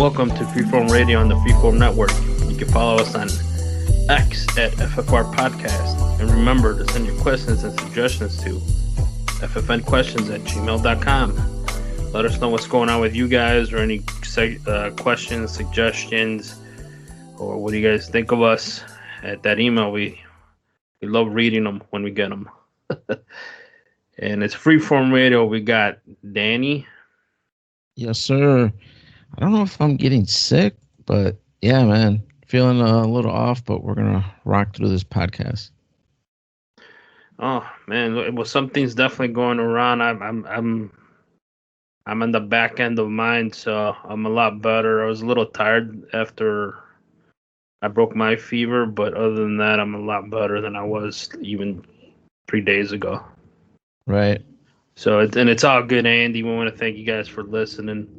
Welcome to Freeform Radio on the Freeform Network. You can follow us on X at FFR Podcast. And remember to send your questions and suggestions to ffnquestions@gmail.com. Let us know what's going on with you guys or any questions, suggestions, or what do you guys think of us at that email. We love reading them when we get them. And it's Freeform Radio. We got Danny. Yes, sir. I don't know if I'm getting sick, but yeah, man, feeling a little off, but we're gonna rock through this podcast. Oh man, well, something's definitely going around. I'm on the back end of mine, so I'm a lot better. I was a little tired after I broke my fever, but other than that, I'm a lot better than I was even 3 days ago. Right. So it's all good, Andy. We want to thank you guys for listening.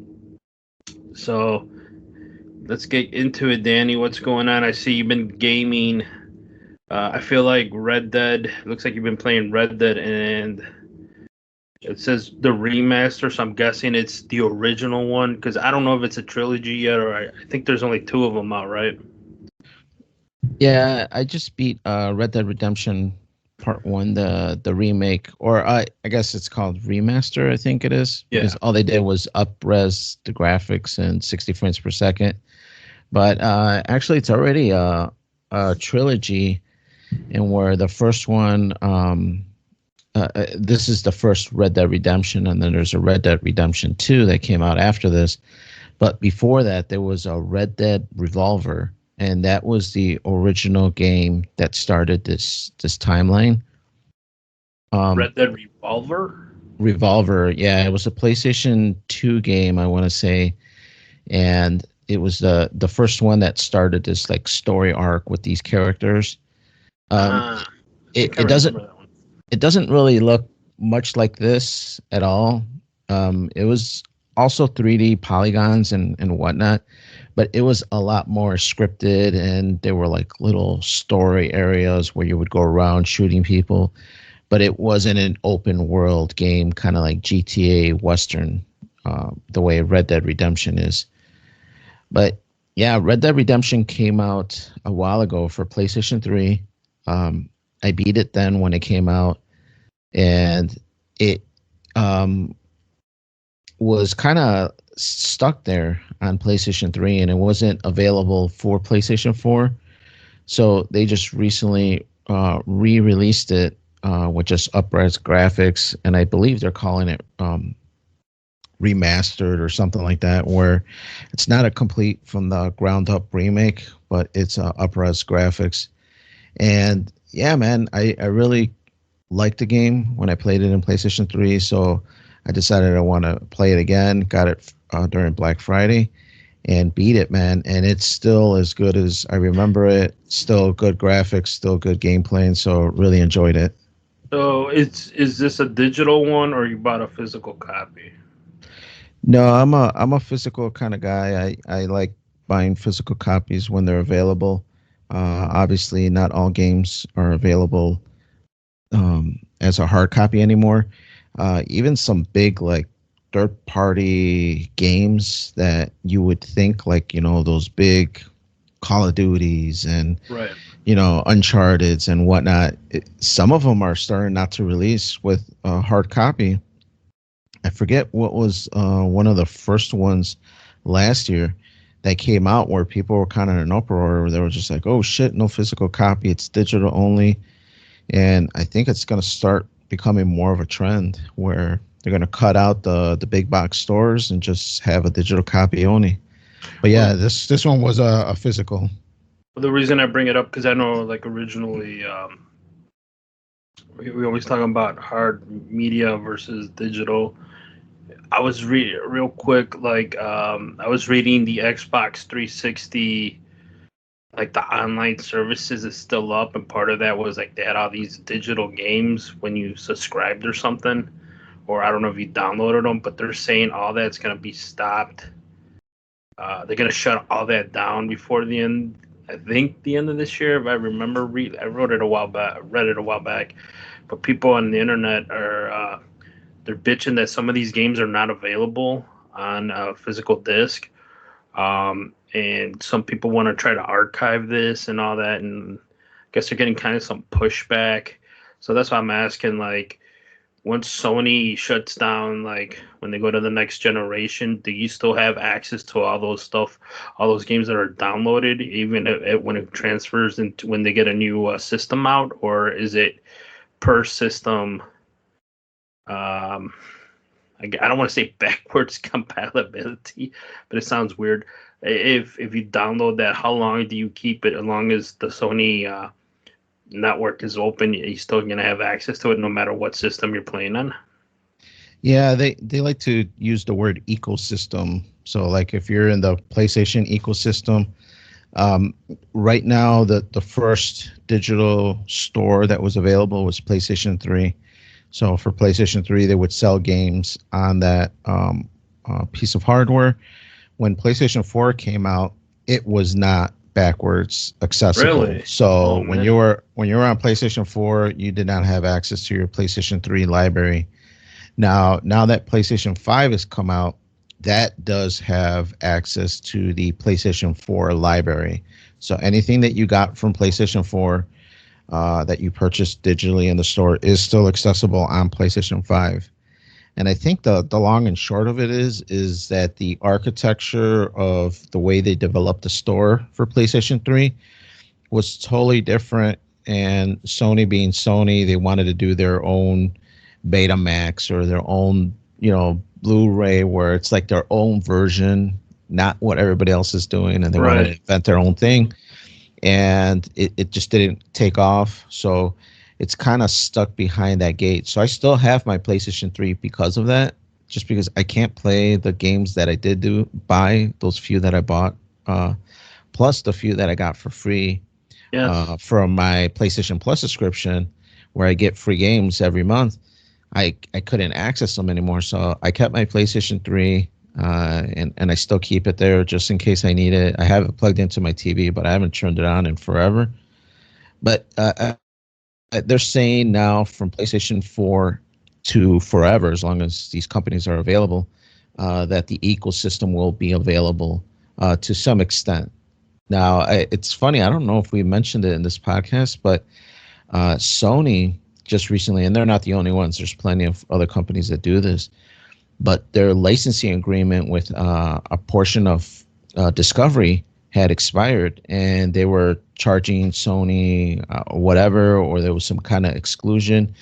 So let's get into it, Danny. What's going on? I see you've been gaming. I feel like Red Dead. Looks like you've been playing Red Dead, and it says the remaster. So I'm guessing it's the original one because I don't know if it's a trilogy yet, or I think there's only 2 of them out, right? Yeah, I just beat Red Dead Redemption Part 1, the remake, or I guess it's called remaster. I think it is. Yeah. Because all they did was up-res the graphics and 60 frames per second. But actually, it's already a trilogy, and where the first one, this is the first Red Dead Redemption, and then there's a Red Dead Redemption 2 that came out after this. But before that, there was a Red Dead Revolver, and that was the original game that started this timeline. Red Dead Revolver? Revolver, yeah. It was a PlayStation 2 game, I want to say. And it was the first one that started this like story arc with these characters. It doesn't really look much like this at all. It was also 3D polygons and whatnot, but it was a lot more scripted, and there were like little story areas where you would go around shooting people, but it wasn't an open world game, kind of like GTA Western, the way Red Dead Redemption is. But yeah, Red Dead Redemption came out a while ago for PlayStation 3. I beat it then when it came out, and it was kind of stuck there on PlayStation 3, and it wasn't available for PlayStation 4. So they just recently re-released it with just up-res graphics, and I believe they're calling it remastered or something like that, where it's not a complete from the ground up remake, but it's up-res graphics. And yeah, man, I really liked the game when I played it in PlayStation 3, so I decided I want to play it again. Got it during Black Friday and beat it, man. And it's still as good as I remember it. Still good graphics, still good gameplay, and so really enjoyed it. So is this a digital one, or you bought a physical copy? No, I'm a physical kind of guy. I like buying physical copies when they're available. Obviously, not all games are available as a hard copy anymore. Even some big like third-party games that you would think like, those big Call of Duties and right, Uncharted's and whatnot. Some of them are starting not to release with a hard copy. I forget what was one of the first ones last year that came out where people were kind of in an uproar. They were just like, "Oh shit, no physical copy. It's digital only." And I think it's going to start becoming more of a trend where they're going to cut out the big box stores and just have a digital copy only. But yeah, this one was a physical. The reason I bring it up, because I know like originally we always talk about hard media versus digital. I was real quick, like I was reading the Xbox 360, like the online services is still up, and part of that was like they had all these digital games when you subscribed or something, or I don't know if you downloaded them, but they're saying all that's gonna be stopped. They're gonna shut all that down before the end. I think the end of this year, if I remember. I read it a while back, but people on the internet are they're bitching that some of these games are not available on a physical disc, And some people want to try to archive this and all that, and I guess they're getting kind of some pushback. So that's why I'm asking, like, once Sony shuts down, like when they go to the next generation, do you still have access to all those stuff, all those games that are downloaded, even when it transfers into when they get a new system out, or is it per system? Um, I don't want to say backwards compatibility, but it sounds weird. If you download that, how long do you keep it? As long as the Sony network is open, you're still gonna have access to it no matter what system you're playing on. Yeah, they like to use the word ecosystem. So like if you're in the PlayStation ecosystem, um, right now the first digital store that was available was PlayStation 3. So for PlayStation 3, they would sell games on that piece of hardware. When PlayStation 4 came out, it was not backwards accessible. Really? So Oh when man. you were on PlayStation 4, you did not have access to your PlayStation 3 library. Now that PlayStation 5 has come out, that does have access to the PlayStation 4 library. So anything that you got from PlayStation 4 that you purchased digitally in the store is still accessible on PlayStation 5. And I think the long and short of it is that the architecture of the way they developed the store for PlayStation 3 was totally different. And Sony being Sony, they wanted to do their own Betamax or their own, Blu-ray, where it's like their own version, not what everybody else is doing, and they wanted to Right. invent their own thing. And it just didn't take off. So it's kind of stuck behind that gate. So I still have my PlayStation 3 because of that, just because I can't play the games that I did buy, those few that I bought, plus the few that I got for free Yes. from my PlayStation Plus subscription, where I get free games every month. I couldn't access them anymore, so I kept my PlayStation 3, and I still keep it there just in case I need it. I have it plugged into my TV, but I haven't turned it on in forever. But they're saying now from PlayStation 4 to forever, as long as these companies are available, that the ecosystem will be available to some extent. Now, it's funny. I don't know if we mentioned it in this podcast, but Sony just recently, and they're not the only ones. There's plenty of other companies that do this, but their licensing agreement with a portion of Discovery had expired, and they were charging Sony whatever, or there was some kind of exclusion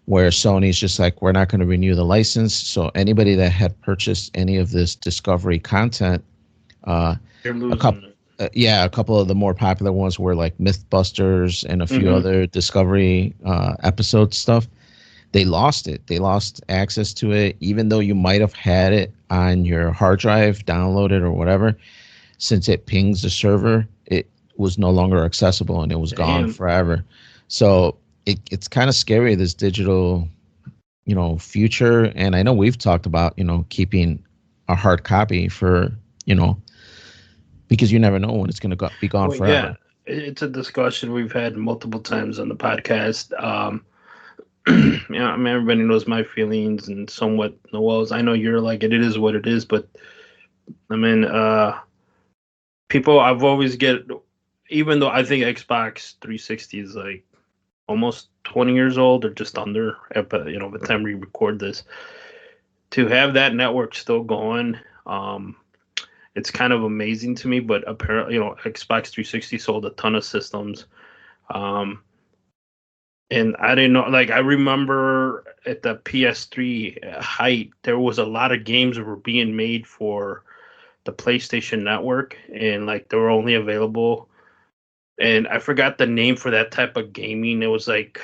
where Sony's just like, we're not going to renew the license. So anybody that had purchased any of this Discovery content, uh, You're a couple. losing it. Yeah, a couple of the more popular ones were like Mythbusters and a few Mm-hmm. other Discovery episode stuff. They lost it. They lost access to it, even though you might have had it on your hard drive, downloaded or whatever. Since it pings the server, it was no longer accessible and it was gone Damn. forever. So it's kind of scary, this digital, future. And I know we've talked about, keeping a hard copy for, because you never know when it's going to be gone Well, yeah, forever. it's a discussion we've had multiple times on the podcast. Yeah, I mean, everybody knows my feelings and somewhat Noel's. I know you're like it is what it is, but I mean, people I've always get, even though I think Xbox 360 is like almost 20 years old or just under, at the time we record this, to have that network still going, it's kind of amazing to me. But apparently, Xbox 360 sold a ton of systems. Um, and I didn't know, like, I remember at the PS3 height, there was a lot of games that were being made for the PlayStation Network, and like they were only available. And I forgot the name for that type of gaming. It was like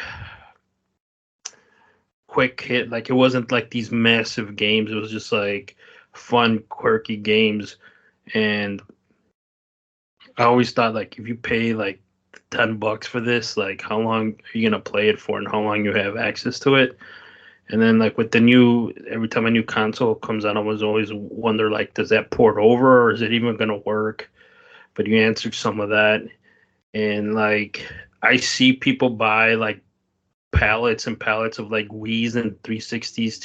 quick hit. Like it wasn't like these massive games. It was just like fun, quirky games. And I always thought like if you pay like $10 for this, like how long are you gonna play it for, and how long you have access to it? And then like with the new, every time a new console comes out, I was always wonder like, does that port over or is it even gonna work? But you answered some of that, and like I see people buy like pallets and pallets of like Wii's and 360s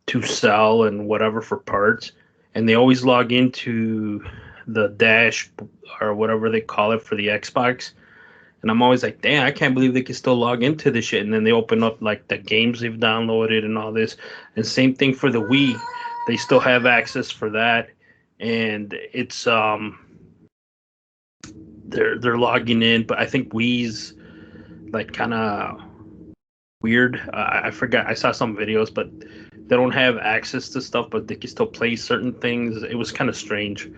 to sell and whatever for parts. and they always log into the dash or whatever they call it for the Xbox. And I'm always like, damn, I can't believe they can still log into this shit. And then they open up like the games they've downloaded and all this. And same thing for the Wii. They still have access for that. And it's they're logging in, but I think Wii's like kind of weird. I forgot. I saw some videos, but they don't have access to stuff, but they can still play certain things. It was kind of strange.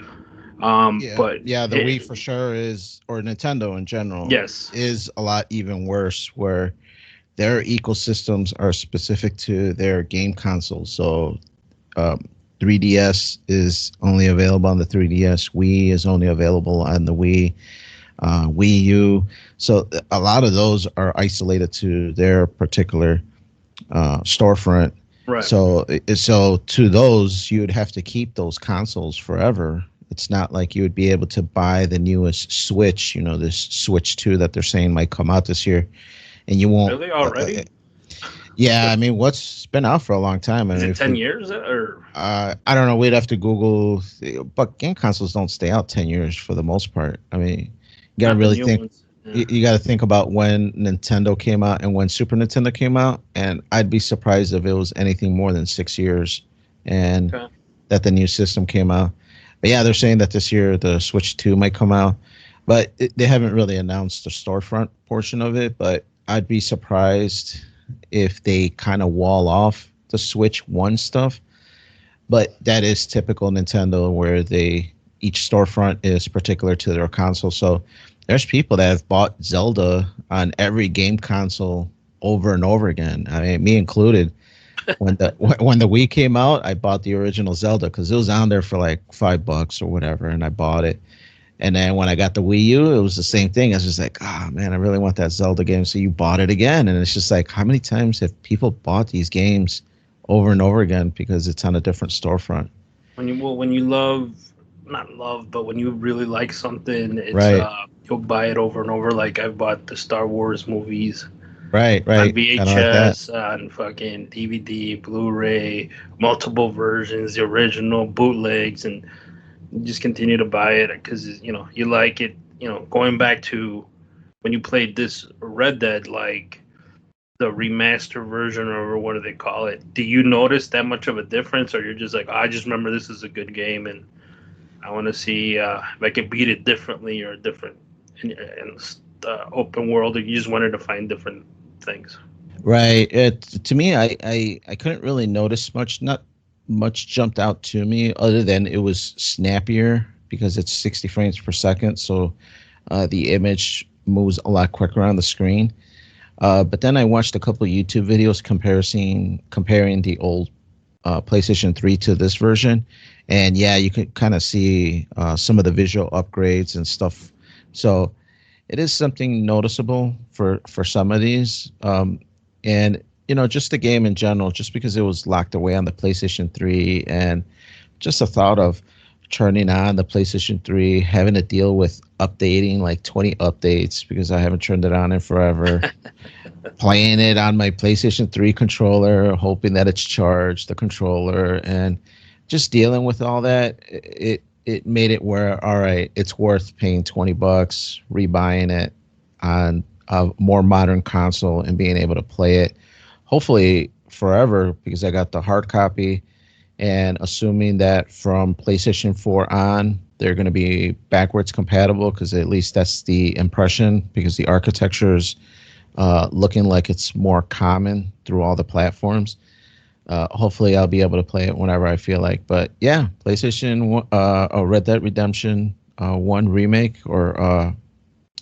Yeah, But yeah, the Wii for sure is, or Nintendo in general, yes, is a lot even worse, where their ecosystems are specific to their game consoles. So, 3DS is only available on the 3DS. Wii is only available on the Wii. Wii U. So a lot of those are isolated to their particular storefront. right. So to those, you would have to keep those consoles forever. It's not like you would be able to buy the newest Switch, this Switch 2 that they're saying might come out this year, and you won't. Really already? Yeah, I mean, it's been out for a long time. Is it 10 years or? I don't know. We'd have to Google, but game consoles don't stay out 10 years for the most part. I mean, you gotta really think. Yeah. You got to think about when Nintendo came out and when Super Nintendo came out, and I'd be surprised if it was anything more than 6 years, and that the new system came out. But yeah, they're saying that this year the Switch 2 might come out, but they haven't really announced the storefront portion of it. But I'd be surprised if they kind of wall off the Switch 1 stuff. But that is typical Nintendo, where each storefront is particular to their console. So there's people that have bought Zelda on every game console over and over again. I mean, me included. When the Wii came out, I bought the original Zelda because it was on there for like $5 or whatever, and I bought it. And then when I got the Wii U, it was the same thing. I was just like, oh man, I really want that Zelda game. So you bought it again, and it's just like, how many times have people bought these games over and over again because it's on a different storefront? When you not love, but when you really like something, it's right. You'll buy it over and over. Like I've bought the Star Wars movies. Right. On VHS, on fucking DVD, Blu-ray, multiple versions, the original bootlegs, and you just continue to buy it because you like it. Going back to when you played this Red Dead, like the remaster version, or what do they call it? Do you notice that much of a difference, or you're just like, I just remember this is a good game and I want to see if I can beat it differently or different in open world, or you just wanted to find different things? Right. To me, I couldn't really notice much. Not much jumped out to me other than it was snappier because it's 60 frames per second. So the image moves a lot quicker on the screen. But then I watched a couple of YouTube videos comparing the old PlayStation 3 to this version. And yeah, you could kind of see some of the visual upgrades and stuff. So it is something noticeable for some of these. And, just the game in general, just because it was locked away on the PlayStation 3, and just the thought of turning on the PlayStation 3, having to deal with updating like 20 updates because I haven't turned it on in forever, playing it on my PlayStation 3 controller, hoping that it's charged, the controller, and just dealing with all that, it made it where, all right, it's worth paying $20, rebuying it on a more modern console and being able to play it, hopefully forever, because I got the hard copy, and assuming that from PlayStation 4 on, they're going to be backwards compatible, because at least that's the impression, because the architecture is looking like it's more common through all the platforms. Hopefully I'll be able to play it whenever I feel like. But yeah, PlayStation Red Dead Redemption 1 remake, or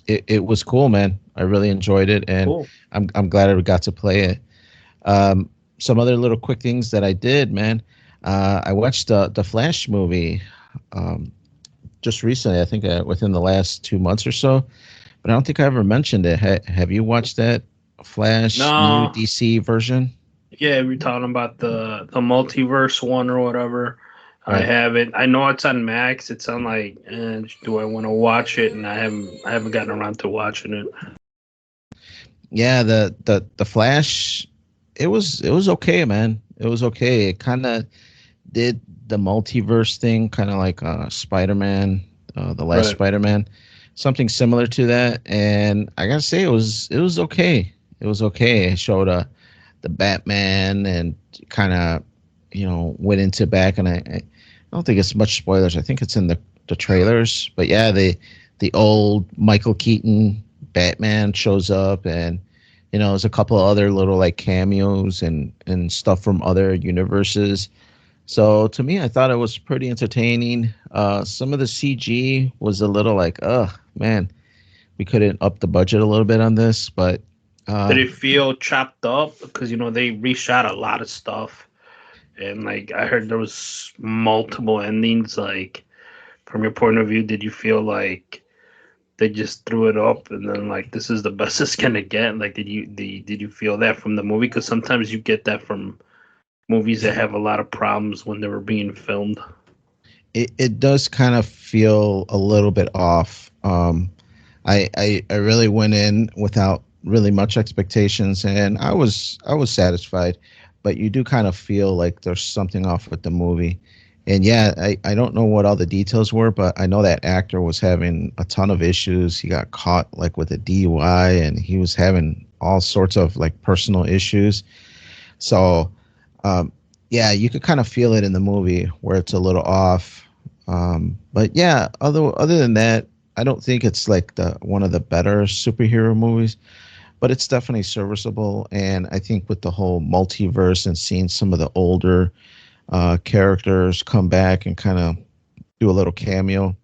it was cool, man. I really enjoyed it, and cool. I'm glad I got to play it. Some other little quick things that I did, man. I watched the Flash movie just recently. I think within the last 2 months or so. But I don't think I ever mentioned it. Have you watched that Flash new DC version? Yeah, we're talking about the multiverse one or whatever. Right. I have it. I know it's on Max. It's on like, do I want to watch it? And I haven't gotten around to watching it. Yeah, the Flash, it was okay, man. It was okay. It kind of did the multiverse thing, kind of like Spider-Man, the last Right. Spider-Man, something similar to that. And I gotta say, it was okay. It was okay. It showed the Batman and kind of went into back, and I don't think it's much spoilers. I think it's in the trailers. But yeah, the old Michael Keaton Batman shows up, and there's a couple of other little like cameos and stuff from other universes. So to me, I thought it was pretty entertaining. Some of the CG was a little like, oh man, we couldn't up the budget a little bit on this, but Did uh, it feel chopped up? Because they reshot a lot of stuff, and like I heard there was multiple endings. Like from your point of view, did you feel like they just threw it up and then like this is the best it's gonna get? Like did you feel that from the movie? Because sometimes you get that from movies that have a lot of problems when they were being filmed. it does kind of feel a little bit off. I really went in without really much expectations, and I was satisfied. But you do kind of feel like there's something off with the movie. And yeah, I don't know what all the details were, but I know that actor was having a ton of issues. He got caught like with a DUI, and he was having all sorts of like personal issues. So um, yeah, you could kind of feel it in the movie where it's a little off. But yeah, other than that, I don't think it's like the one of the better superhero movies, but it's definitely serviceable. And I think with the whole multiverse and seeing some of the older characters come back and kind of do a little cameo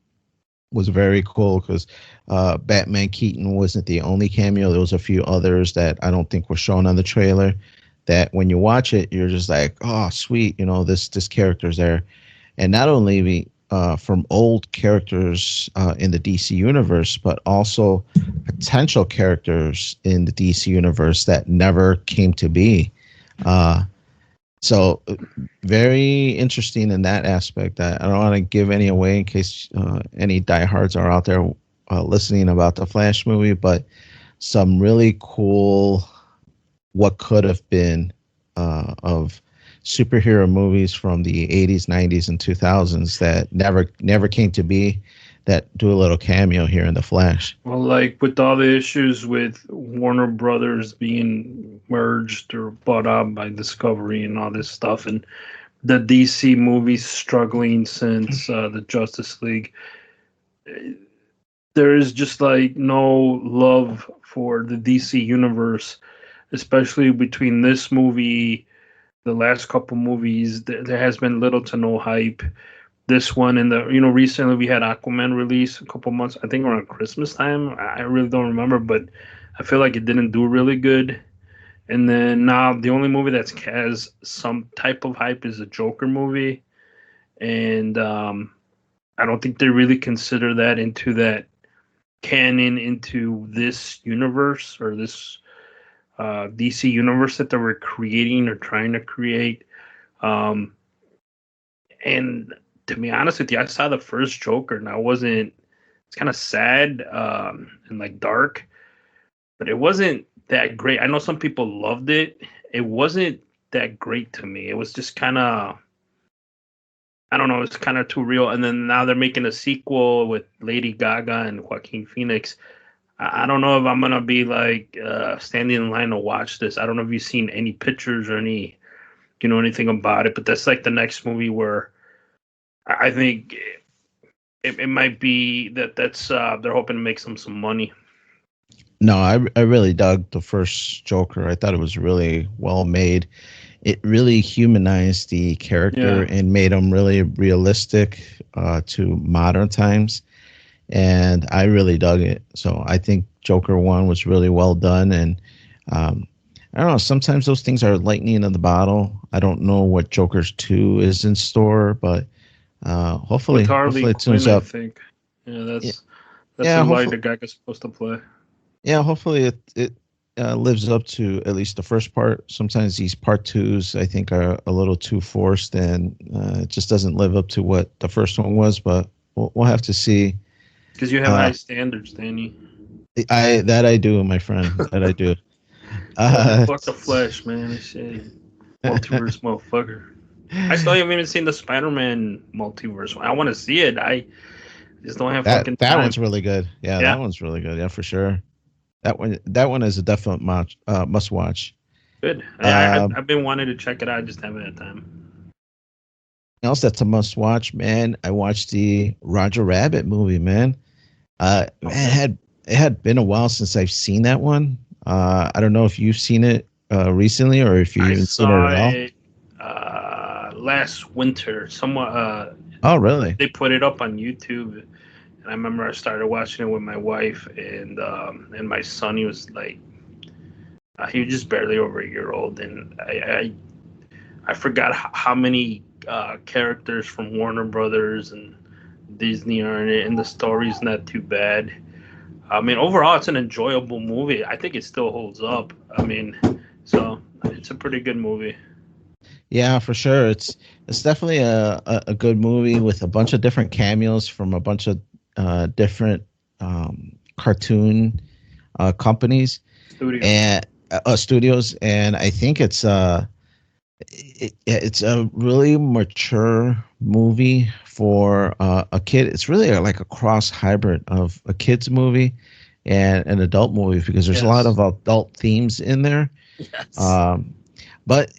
was very cool because Batman Keaton wasn't the only cameo. There was a few others that I don't think were shown on the trailer. That when you watch it, you're just like, oh, sweet, this character's there, and not only from old characters in the DC universe, but also potential characters in the DC universe that never came to be. Uh, so very interesting in that aspect. I don't want to give any away in case any diehards are out there listening about the Flash movie, but some really cool what could have been of superhero movies from the 80s, 90s, and 2000s that never came to be that do a little cameo here in the Flash. Well, like with all the issues with Warner Brothers being merged or bought out by Discovery and all this stuff, and the DC movies struggling since the Justice League, there is just like no love for the DC universe, especially between this movie, the last couple movies. There has been little to no hype. This one and recently we had Aquaman release a couple months, I think around Christmas time. I really don't remember, but I feel like it didn't do really good. And then now the only movie that has some type of hype is a Joker movie, and I don't think they really consider that into that canon into this universe or this DC universe that they were creating or trying to create. Um, and to be honest with you, I saw the first Joker and I wasn't. It's kind of sad and like dark, but it wasn't that great. I know some people loved it. It wasn't that great to me. It was just kind of. I don't know. It's kind of too real. And then now they're making a sequel with Lady Gaga and Joaquin Phoenix. I don't know if I'm gonna be like standing in line to watch this. I don't know if you've seen any pictures or anything about it. But that's like the next movie where I think it might be that's they're hoping to make some money. No, I really dug the first Joker. I thought it was really well made. It really humanized the character Yeah. and made him really realistic to modern times. And I really dug it. So I think Joker 1 was really well done. And um, I don't know, sometimes those things are lightning in the bottle. I don't know what Joker's 2 is in store, but With hopefully Harley it tunes Quinn, I up. think. Yeah, Yeah, that's yeah, who Lady hopefully, Gaga's supposed to play. yeah, hopefully it lives up to at least the first part. Sometimes these part twos I think are a little too forced, and it just doesn't live up to what the first one was. But we'll have to see. Because you have high Uh, standards, Danny. I do, my friend, that I do. Fuck Uh, the Flash, man. This shit. Multiverse motherfucker. I still haven't even seen the Spider-Man multiverse one. I want to see it. I just don't have fucking That time. one's really good. Yeah, Yeah, that one's really good. Yeah, for sure. That one is a definite must watch. good. Um, I've been wanting to check it out. I just haven't had time. else that's a must watch, man. I watched the Roger Rabbit movie, man. Man, Okay. it had been a while since I've seen that one. I don't know if you've seen it recently or if you I even seen it saw at all. it last winter. Someone Oh, really? they put it up on YouTube, and I remember I started watching it with my wife and my son. He was just barely over a year old, and I forgot how many characters from Warner Brothers and Disney are in it, and the story's not too bad. I mean, overall, it's an enjoyable movie. I think it still holds up. I mean, so it's a pretty good movie. Yeah, for sure. It's definitely a good movie with a bunch of different cameos from a bunch of different cartoon companies Studios. and studios, and I think it's a really mature movie for a kid. It's really like a cross hybrid of a kids movie and an adult movie because there's a lot Yes. of adult themes in there. Yes. Um, but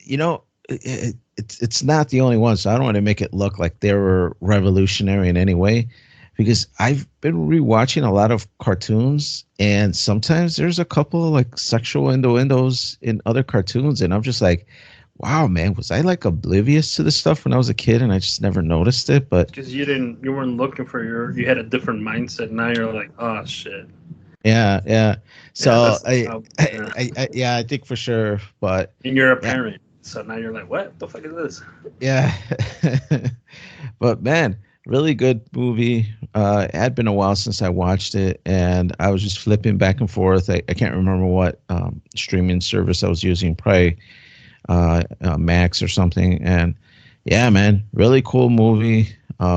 it's not the only one, so I don't want to make it look like they were revolutionary in any way, because I've been rewatching a lot of cartoons, and sometimes there's a couple of like sexual innuendos in other cartoons, and I'm just like, wow, man, was I like oblivious to this stuff when I was a kid and I just never noticed it? But Because you weren't looking for you had a different mindset. Now you're like, oh shit. yeah, yeah. Yeah, So that's how. Yeah. yeah, I think for sure, but And you're a yeah, parent, so now you're like, what the fuck is this? yeah. But man, really good movie. It had been a while since I watched it, and I was just flipping back and forth. I can't remember what streaming service I was using, probably Max or something. And yeah, man, really cool movie.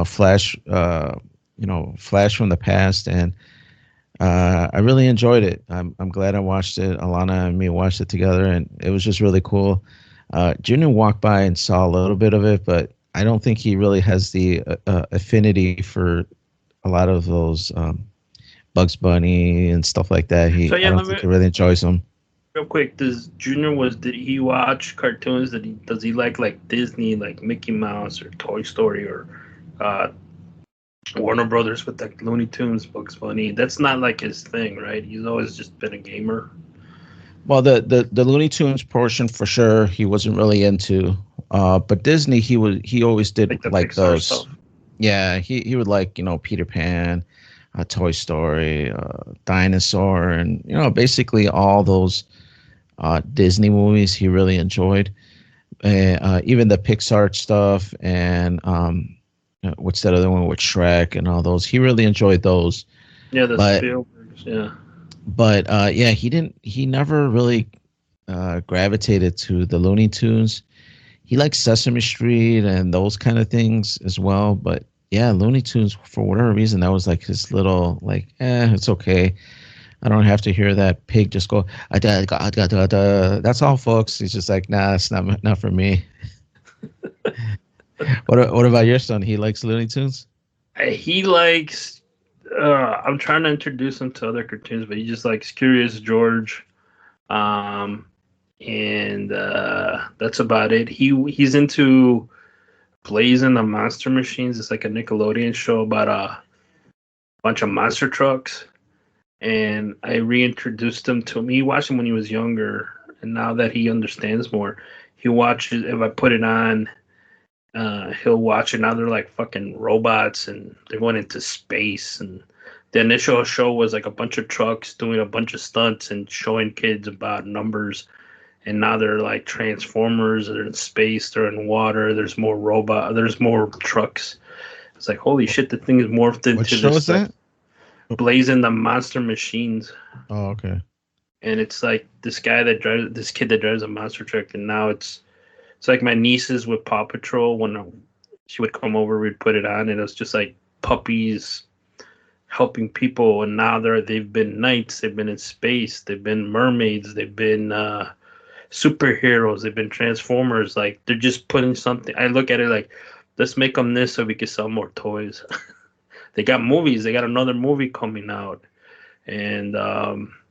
Flash from the past, and I really enjoyed it. I'm glad I watched it. Alana and me watched it together, and it was just really cool. Junior walked by and saw a little bit of it, but I don't think he really has the affinity for a lot of those Bugs Bunny and stuff like that. So I yeah, don't let think me he really enjoys them. real quick. Did he watch cartoons? Does he like Disney, like Mickey Mouse or Toy Story or uh, Warner Brothers with like Looney Tunes, Bugs Bunny? That's not like his thing, right? He's always just been a gamer. Well, the Looney Tunes portion for sure he wasn't really into. But Disney he always did Like the like Pixar stuff. those. Yeah, he would like Peter Pan, Toy Story, Dinosaur, and basically all those Disney movies he really enjoyed. Even the Pixar stuff and what's that other one with Shrek and all those. He really enjoyed those. Yeah, the But Spielbergs. Yeah. yeah, he never really gravitated to the Looney Tunes. He likes Sesame Street and those kind of things as well. But yeah, Looney Tunes, for whatever reason, that was like his little like, it's okay. I don't have to hear that pig just go. That's all, folks. He's just like, nah, it's not for me. What about your son? He likes Looney Tunes. He likes. I'm trying to introduce him to other cartoons, but he just likes Curious George. Um, and that's about it. He's into Blazing the Monster Machines. It's like a Nickelodeon show about a bunch of monster trucks. And I reintroduced him to me. He watched him when he was younger, and now that he understands more, he watches. If I put it on, he'll watch it. Now they're like fucking robots, and they're going into space. And the initial show was like a bunch of trucks doing a bunch of stunts and showing kids about numbers. And now they're like transformers. They're in space. They're in water. There's more robot. There's more trucks. It's like holy shit! The thing is morphed What into show is this like that? blazing the monster machines. Oh, okay. And it's like this kid that drives a monster truck, and now it's like my nieces with Paw Patrol. When she would come over, we'd put it on, and it was just like puppies helping people. And now they've been knights, they've been in space, they've been mermaids, they've been superheroes. They've been Transformers. Like they're just putting something. I look at it like, let's make them this so we can sell more toys. They got movies. They got another movie coming out, and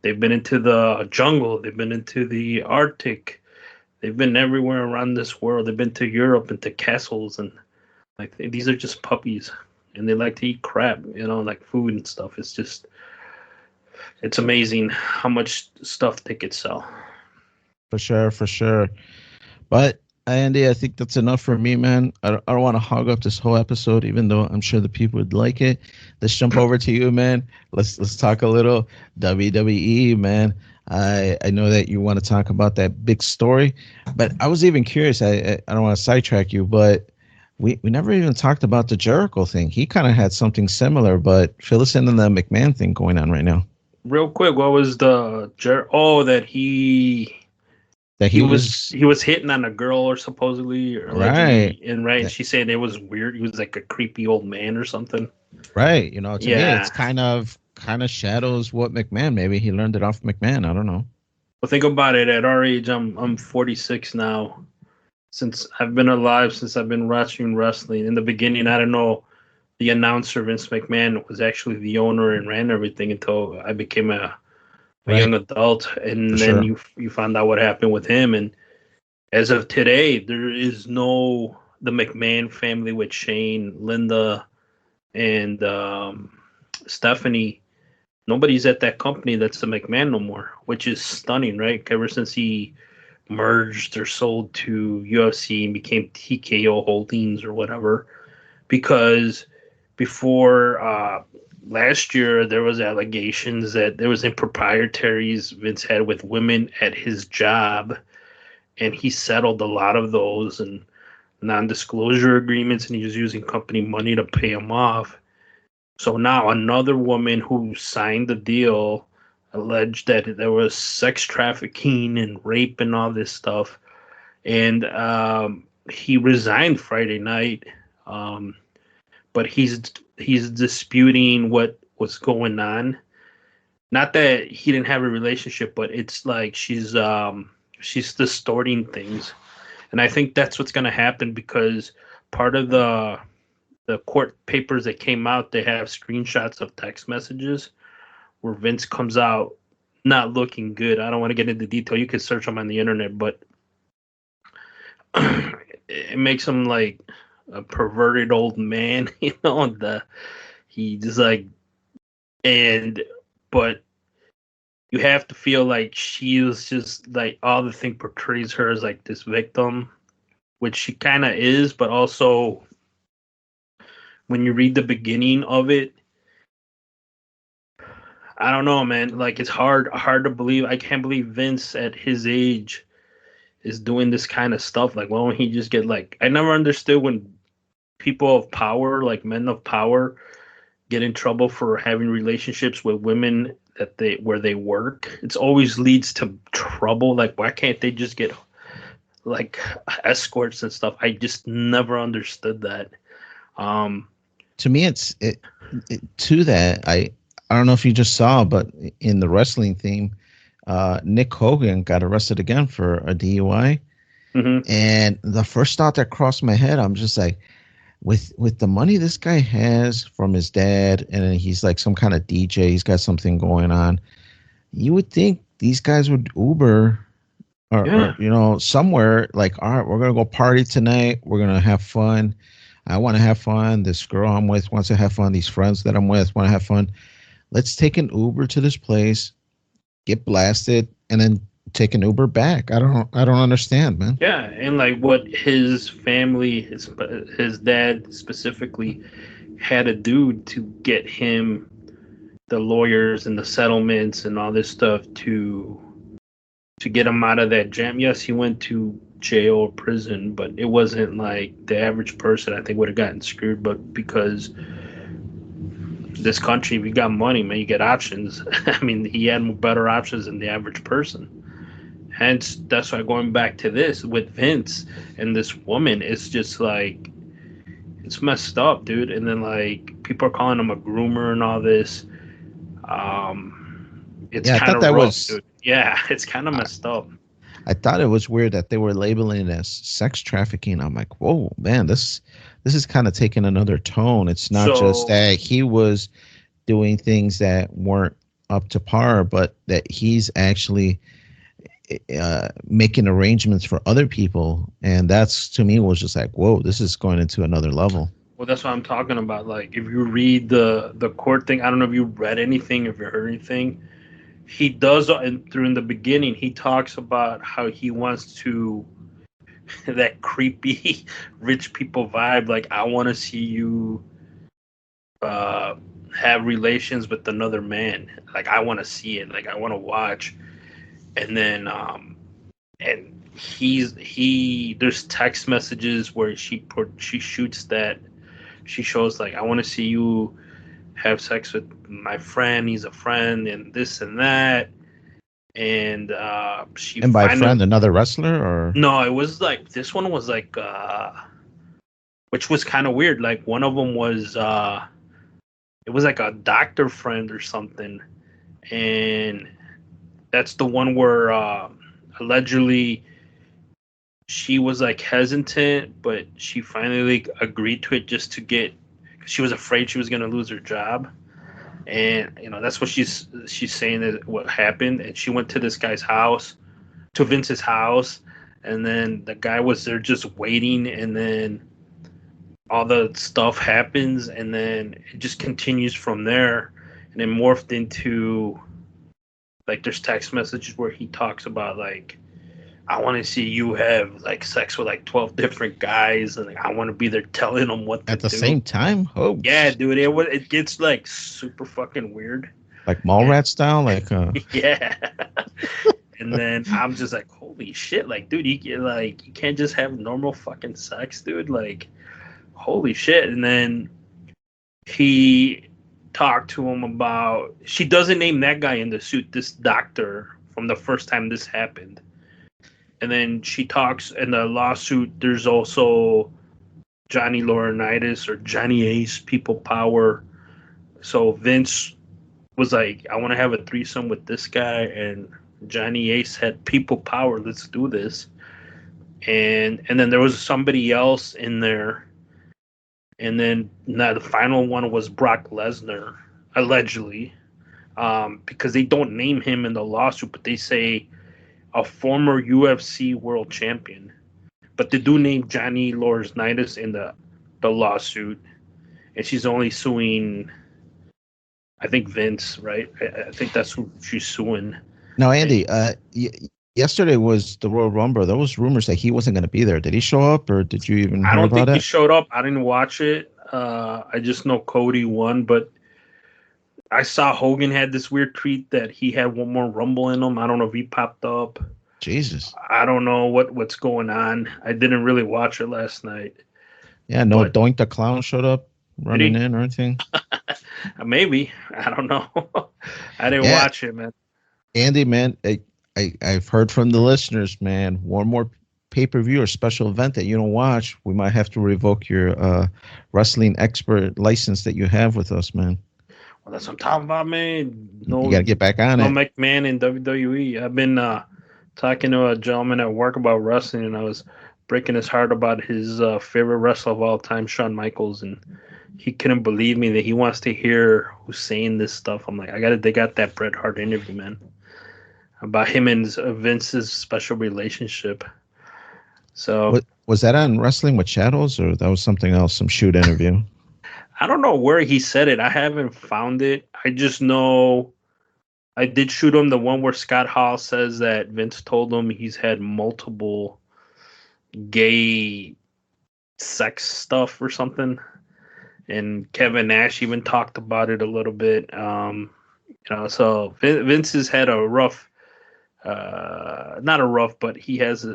they've been into the jungle. They've been into the Arctic. They've been everywhere around this world. They've been to Europe, into castles, and like these are just puppies, and they like to eat crap, like food and stuff. It's amazing how much stuff they could sell. For sure, for sure. But Andy, I think that's enough for me, man. I don't want to hog up this whole episode, even though I'm sure the people would like it. Let's jump over to you, man. Let's talk a little WWE, man. I know that you want to talk about that big story, but I was even curious. I don't want to sidetrack you, but we never even talked about the Jericho thing. He kind of had something similar, but fill us in on the McMahon thing going on right now. Real quick, what was the that he was hitting on a girl or supposedly or right, and she said it was weird. He was like a creepy old man or something. Right, to me it's kind of shadows what McMahon. Maybe he learned it off McMahon. I don't know. Well, think about it. At our age, I'm 46 now. Since I've been alive, since I've been watching wrestling. In the beginning, I don't know. The announcer Vince McMahon was actually the owner and ran everything until I became a young adult, and then you found out what happened with him. And as of today, there is the McMahon family with Shane, Linda, and Stephanie. Nobody's at that company that's the McMahon no more, which is stunning, right? Ever since he merged or sold to UFC and became TKO Holdings or whatever, because before last year there was allegations that there was improprieties Vince had with women at his job, and he settled a lot of those and non-disclosure agreements, and he was using company money to pay them off. So now another woman who signed the deal alleged that there was sex trafficking and rape and all this stuff, and he resigned Friday night. But he's disputing what was going on. Not that he didn't have a relationship, but it's like she's distorting things, and I think that's what's going to happen, because part of the court papers that came out, they have screenshots of text messages where Vince comes out not looking good. I don't want to get into detail. You can search them on the internet, but it makes him like a perverted old man, he just like, but you have to feel like she was just like, all the thing portrays her as like this victim, which she kind of is, but also when you read the beginning of it, I don't know, man. Like, it's hard to believe. I can't believe Vince at his age is doing this kind of stuff. Like, why don't he just get like? I never understood when people of power, like men of power, get in trouble for having relationships with women where they work. It always leads to trouble. Like, why can't they just get like escorts and stuff? I just never understood that. To me, to that. I don't know if you just saw, but in the wrestling theme, Nick Hogan got arrested again for a DUI. Mm-hmm. And the first thought that crossed my head, I'm just like, with the money this guy has from his dad, and he's like some kind of DJ, he's got something going on. You would think these guys would Uber or somewhere, like, all right, we're going to go party tonight. We're going to have fun. I want to have fun. This girl I'm with wants to have fun. These friends that I'm with want to have fun. Let's take an Uber to this place, get blasted, and then take an Uber back. I don't understand, man. Yeah, and like what his family, his dad specifically, had to do to get him the lawyers and the settlements and all this stuff to get him out of that jam. Yes, he went to jail or prison, but it wasn't like the average person, I think, would have gotten screwed. But because this country, if you got money, man, you get options. I mean, he had better options than the average person. Hence, that's why going back to this with Vince and this woman, it's just like, it's messed up, dude. And then like people are calling him a groomer and all this. It's kind of rough, dude. Yeah, it's kind of messed up. I thought it was weird that they were labeling it as sex trafficking. I'm like, whoa, man, this is kind of taking another tone. It's not just So that he was doing things that weren't up to par, but that he's actually making arrangements for other people, and that's to me was just like, whoa, this is going into another level. well, that's what I'm talking about. Like, if you read the court thing, I don't know if you read anything, if you heard anything. He does, and through in the beginning, he talks about how he wants to that creepy rich people vibe. Like, I want to see you uh, have relations with another man. Like, I want to see it. Like, I want to watch. And then, and he there's text messages where she shoots that she shows like, I want to see you have sex with my friend. He's a friend, and this and that. And she And by finally, friend, another wrestler, or no, it was like this one was like which was kind of weird. Like one of them was it was like a doctor friend or something, and that's the one where allegedly she was like hesitant, but she finally agreed to it just to get. Cause she was afraid she was gonna lose her job, and that's what she's saying that what happened. And she went to this guy's house, to Vince's house, and then the guy was there just waiting, and then all the stuff happens, and then it just continues from there, and then morphed into like there's text messages where he talks about like, I want to see you have like sex with like 12 different guys, and like, I want to be there telling them what to at the do. same time. Oh, Yeah, dude, it gets like super fucking weird. like Mallrat style, like Yeah. And then I'm just like, holy shit, like, dude, you can't just have normal fucking sex, dude. Like, holy shit. And then he talked to him about, she doesn't name that guy in the suit, this doctor from the first time this happened. And then she talks in the lawsuit, there's also Johnny Laurinaitis or Johnny Ace, People Power. So Vince was like, I want to have a threesome with this guy, and Johnny Ace had People Power. Let's do this. And then there was somebody else in there. And then now the final one was Brock Lesnar, allegedly, because they don't name him in the lawsuit, but they say a former UFC world champion. But they do name Johnny Laurinaitis in the lawsuit, and she's only suing, I think, Vince, right? I think that's who she's suing. Now, Andy, yesterday was the Royal Rumble. There was rumors that he wasn't going to be there. Did he show up, or did you even hear about it? I don't think he showed up. I didn't watch it. I just know Cody won, but I saw Hogan had this weird tweet that he had one more Rumble in him. I don't know if he popped up. Jesus. I don't know what's going on. I didn't really watch it last night. Yeah, no, but Doink the Clown showed up running in or anything? Maybe. I don't know. I didn't watch it, man. Andy, man, I've heard from the listeners, man, one more pay-per-view or special event that you don't watch, we might have to revoke your wrestling expert license that you have with us, man. Well, that's what I'm talking about, man. No, you got to get back on it. No McMahon in WWE. I've been talking to a gentleman at work about wrestling, and I was breaking his heart about his favorite wrestler of all time, Shawn Michaels, and he couldn't believe me that he wants to hear who's saying this stuff. I'm like, they got that Bret Hart interview, man, about him and Vince's special relationship. So was that on Wrestling with Shadows, or that was something else, some shoot interview? I don't know where he said it. I haven't found it. I just know I did shoot him the one where Scott Hall says that Vince told him he's had multiple gay sex stuff or something. And Kevin Nash even talked about it a little bit. So Vince has had a rough, not a rough, but he has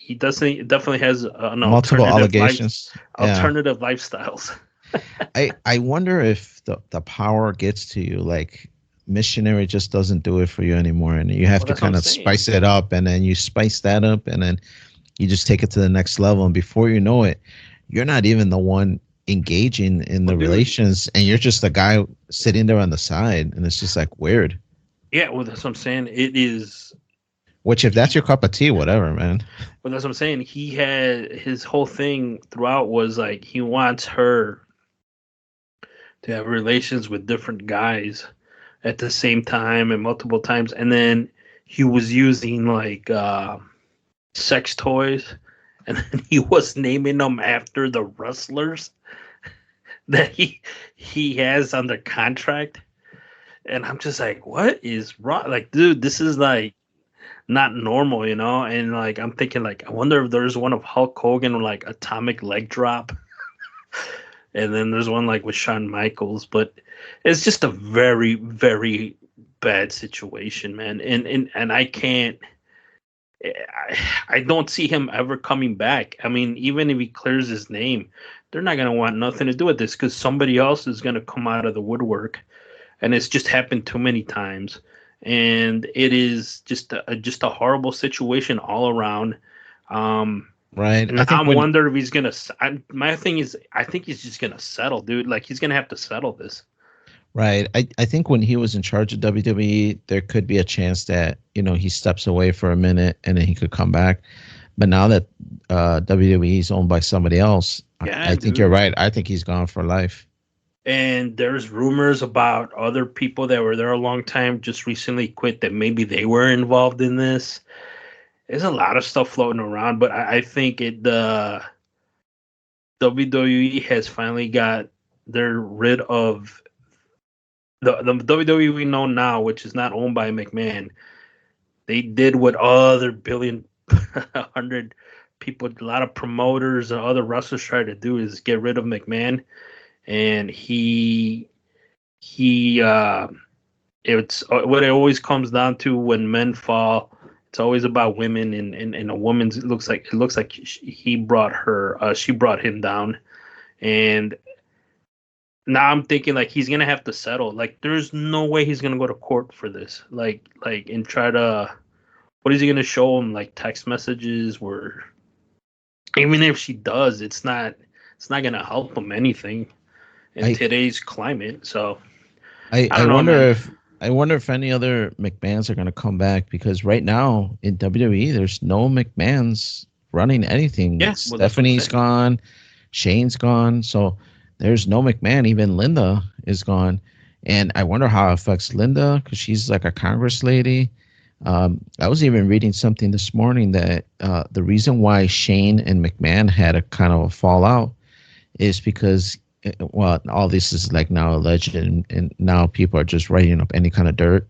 he definitely has multiple allegations, alternative lifestyles. I wonder if the power gets to you, like missionary just doesn't do it for you anymore, and you have to kind of spice it up, and then you spice that up, and then you just take it to the next level, and before you know it, you're not even the one engaging in the relations, and you're just the guy sitting there on the side, and it's just like weird. Yeah, well, that's what I'm saying. It is Which, if that's your cup of tea, whatever, man. But that's what I'm saying. He had his whole thing throughout was like he wants her to have relations with different guys at the same time and multiple times, and then he was using like sex toys, and then he was naming them after the wrestlers that he has under contract. And I'm just like, what is wrong? Like, dude, this is like not normal, you know? And like, I'm thinking, like, I wonder if there's one of Hulk Hogan, like Atomic Leg Drop, and then there's one like with Shawn Michaels. But it's just a very, very bad situation, man. And I can't. I don't see him ever coming back. I mean, even if he clears his name, they're not gonna want nothing to do with this because somebody else is gonna come out of the woodwork, and it's just happened too many times. And it is just a horrible situation all around. Right. And I think I'm when wondering if he's gonna. My thing is, I think he's just gonna settle, dude. Like he's gonna have to settle this. right. I think when he was in charge of WWE, there could be a chance that, he steps away for a minute and then he could come back. But now that WWE is owned by somebody else, Yeah, I think you're dude. right. I think he's gone for life. And there's rumors about other people that were there a long time just recently quit that maybe they were involved in this. There's a lot of stuff floating around, but I think the WWE has finally got they're rid of the WWE we know now, which is not owned by McMahon. They did what other billion hundred people, a lot of promoters and other wrestlers try to do is get rid of McMahon, and he it's what it always comes down to when men fall. It's always about women, and a woman's. It looks like he brought her. She brought him down, and now I'm thinking like he's gonna have to settle. Like there's no way he's gonna go to court for this. Like and try to. What is he gonna show him? Like text messages where even if she does, it's not gonna help him anything in I today's climate. So I, I I don't know, wonder man. if I wonder if any other McMahons are going to come back because right now in WWE there's no McMahons running anything. Yeah, well that's what I'm Stephanie's saying. gone, Shane's gone, so there's no McMahon. Even Linda is gone, and I wonder how it affects Linda because she's like a Congress lady. I was even reading something this morning that the reason why Shane and McMahon had a kind of a fallout is because well, all this is like now alleged, and now people are just writing up any kind of dirt.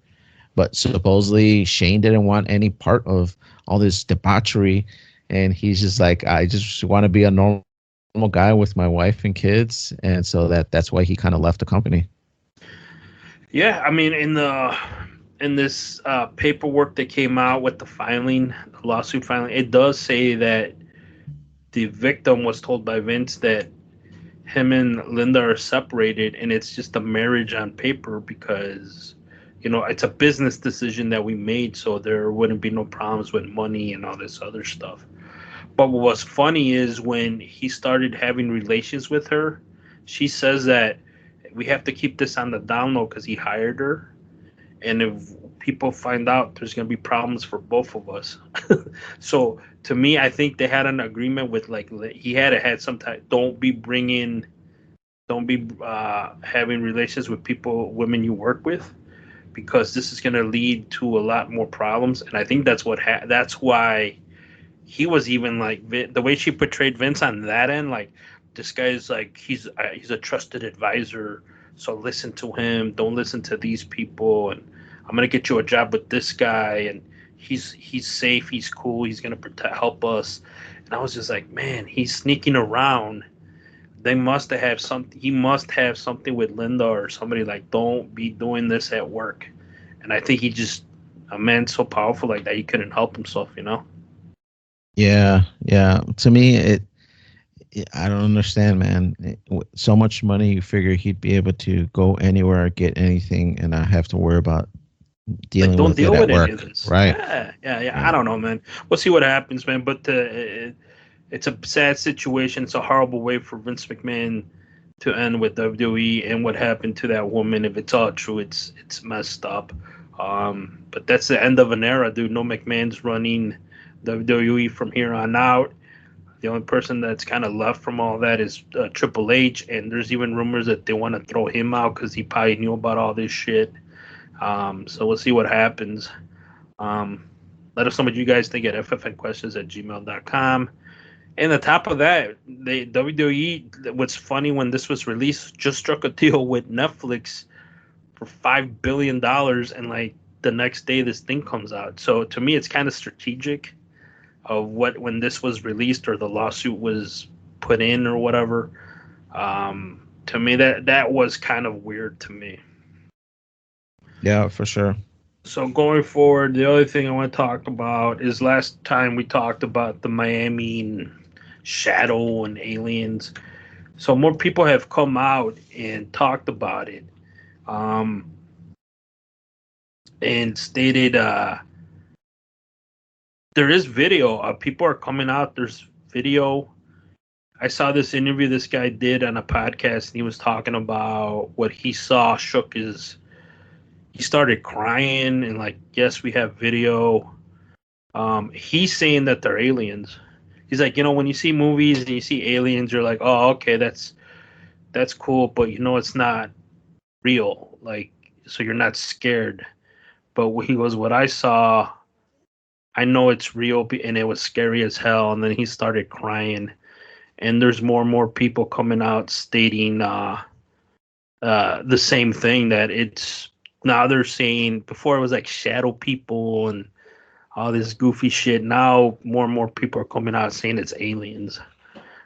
But supposedly Shane didn't want any part of all this debauchery, and he's just like, I just want to be a normal guy with my wife and kids, and so that's why he kind of left the company. Yeah, I mean in this paperwork that came out with the filing, the lawsuit filing, it does say that the victim was told by Vince that him and Linda are separated, and it's just a marriage on paper because it's a business decision that we made, so there wouldn't be no problems with money and all this other stuff. But what was funny is when he started having relations with her, she says that we have to keep this on the down low because he hired her, and if people find out, there's going to be problems for both of us. So to me, I think they had an agreement with like he had some type. Don't be having relations with women you work with, because this is going to lead to a lot more problems. And I think that's why he was even like the way she portrayed Vince on that end. Like this guy's like he's a trusted advisor, so listen to him. Don't listen to these people. And I'm gonna get you a job with this guy, and he's safe. He's cool. He's gonna help us. And I was just like, man, he's sneaking around. They must have something. He must have something with Linda or somebody. Like, don't be doing this at work. And I think he just a man so powerful like that he couldn't help himself. Yeah, yeah. To me, I don't understand, man. With so much money, you figure he'd be able to go anywhere, get anything, and not have to worry about Like, dealing don't with it deal at with any of work. this. Right. Yeah, yeah, yeah. I Yeah. don't know, man. We'll see what happens, man. But it's a sad situation. It's a horrible way for Vince McMahon to end with WWE, and what happened to that woman. If it's all true, it's messed up. But that's the end of an era, dude. No McMahon's running WWE from here on out. The only person that's kind of left from all that is Triple H, and there's even rumors that they want to throw him out because he probably knew about all this shit. So we'll see what happens. Let us know what you guys think at ffnquestions@gmail.com. And on top of that, WWE, what's funny, when this was released, just struck a deal with Netflix for $5 billion, and like the next day this thing comes out. So to me, it's kind of strategic of what, when this was released or the lawsuit was put in or whatever. To me, that was kind of weird to me. Yeah, for sure. So going forward, the other thing I want to talk about is last time we talked about the Miami shadow and aliens. So more people have come out and talked about it, and stated there is video. People are coming out. There's video. I saw this interview this guy did on a podcast, and he was talking about what he saw. He started crying, and like, yes, we have video. He's saying that they're aliens. He's like, when you see movies and you see aliens, you're like, oh, okay, that's cool, but it's not real. Like, so you're not scared. But he goes, what I saw, I know it's real, and it was scary as hell. And then he started crying. And there's more and more people coming out stating the same thing, that it's, now they're saying, before it was like shadow people and all this goofy shit. Now more and more people are coming out saying it's aliens.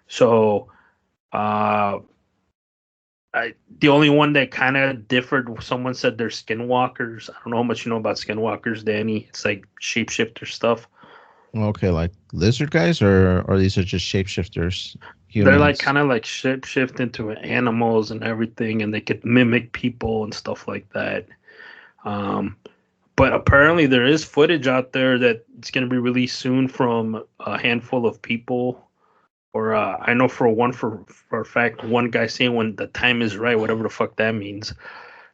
So the only one that kind of differed, someone said they're skinwalkers. I don't know how much you know about skinwalkers, Danny. It's like shapeshifter stuff. Okay, like lizard guys, or these are just shapeshifters? Humans. They're like kind of like shift into animals and everything, and they could mimic people and stuff like that. But apparently there is footage out there that it's going to be released soon from a handful of people. Or I know for a fact, one guy saying when the time is right, whatever the fuck that means.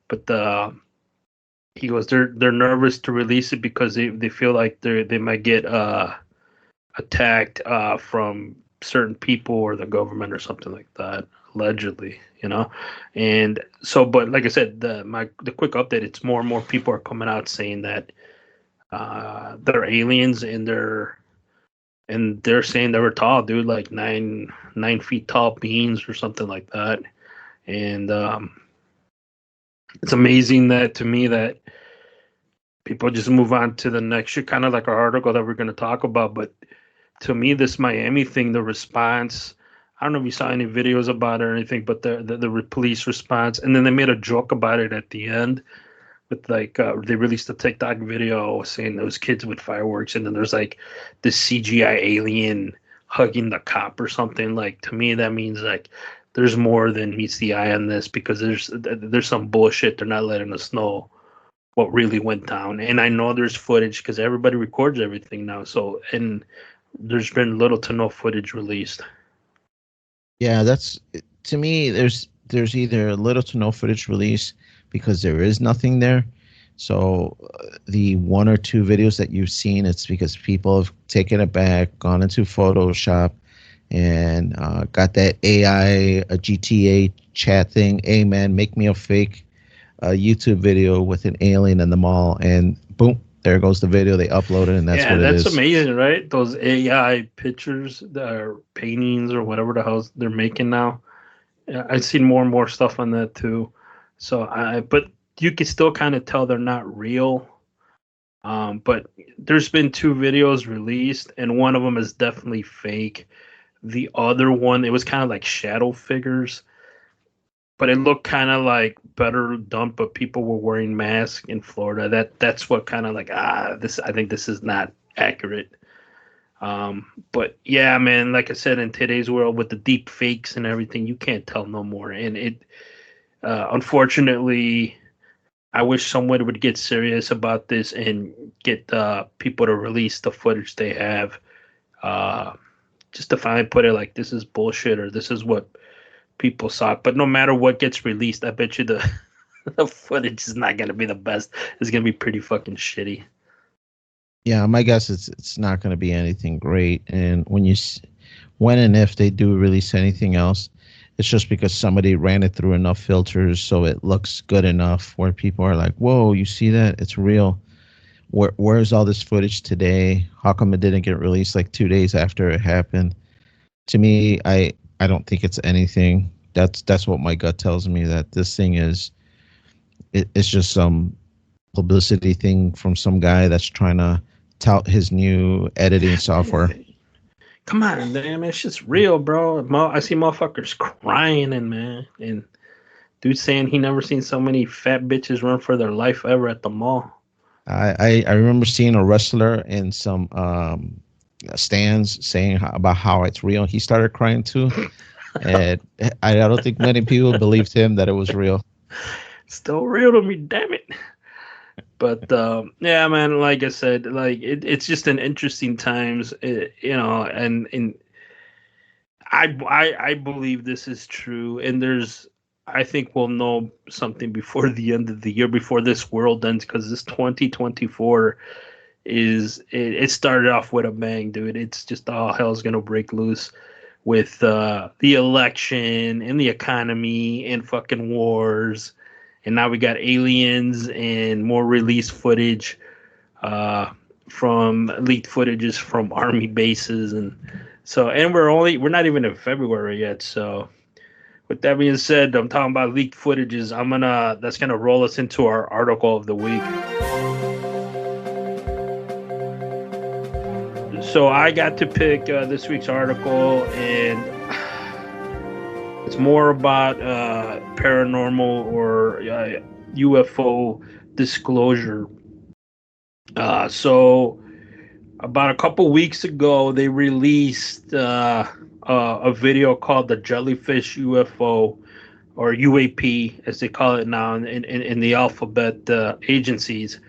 But he goes, they're nervous to release it because they feel like they might get attacked from certain people or the government or something like that, allegedly, And so, but like I said, the quick update, it's more and more people are coming out saying that they're aliens, and they're saying they were tall, dude, like 9 feet tall beings or something like that. And it's amazing that, to me, that people just move on to the next shit, kind of like our article that we're going to talk about. But to me, this Miami thing, the response, I don't know if you saw any videos about it or anything, but the police response, and then they made a joke about it at the end with like they released a TikTok video saying those kids with fireworks, and then there's like this CGI alien hugging the cop or something. Like, to me, that means like there's more than meets the eye on this, because there's some bullshit. They're not letting us know what really went down. And I know there's footage because everybody records everything now. So, and there's been little to no footage released. Yeah, that's, to me, there's either little to no footage released because there is nothing there. So the one or two videos that you've seen, it's because people have taken it back, gone into Photoshop, and got that AI, a GTA chat thing. Hey, man, make me a fake YouTube video with an alien in the mall, and boom, there goes the video. They upload it, and that's what it is. That's amazing, right? Those AI pictures, or paintings, or whatever the hell they're making now. I've seen more and more stuff on that too. So but you can still kind of tell they're not real. But there's been 2 videos released, and one of them is definitely fake. The other one, it was kind of like shadow figures, but it looked kind of like better done, but people were wearing masks in Florida. That's what kind of like, this, I think this is not accurate. But yeah, man, like I said, in today's world with the deep fakes and everything, you can't tell no more. And it, unfortunately, I wish someone would get serious about this and get people to release the footage they have, just to finally put it like, this is bullshit, or this is what people saw. But no matter what gets released, I bet you the footage is not gonna be the best. It's gonna be pretty fucking shitty. Yeah, my guess is it's not going to be anything great. And when and if they do release anything else, it's just because somebody ran it through enough filters so it looks good enough where people are like, "Whoa, you see that? It's real." Where's all this footage today? How come it didn't get released like 2 days after it happened? To me, I don't think it's anything. That's what my gut tells me, that this thing it's just some publicity thing from some guy that's trying to tout his new editing software. Come on, damn, it's just real, bro. I see motherfuckers crying and dude saying he never seen so many fat bitches run for their life ever at the mall. I remember seeing a wrestler in some stands saying about how it's real. He started crying too, and I don't think many people believed him that it was real. Still real to me, damn it. But yeah, man, like I said, like it's just an interesting times, and I believe this is true, and I think we'll know something before the end of the year, before this world ends, because this 2024 it started off with a bang, dude. It's just all hell's gonna break loose with the election and the economy and fucking wars, and now we got aliens and more release footage from leaked footages from army bases, and we're not even in February yet. So with that being said, I'm talking about leaked footages. That's gonna roll us into our article of the week. So I got to pick this week's article, and it's more about paranormal or UFO disclosure. So about a couple weeks ago, they released a video called the Jellyfish UFO, or UAP as they call it now in the alphabet agencies.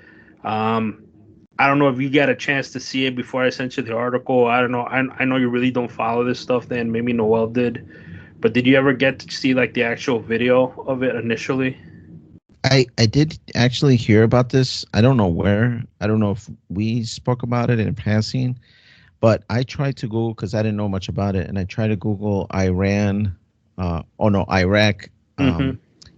I don't know if you got a chance to see it before I sent you the article. I don't know. I know you really don't follow this stuff, then maybe Noel did. But did you ever get to see like the actual video of it initially? I did actually hear about this. I don't know where. I don't know if we spoke about it in passing, but I tried to Google because I didn't know much about it, and I tried to Google Iraq Mm-hmm.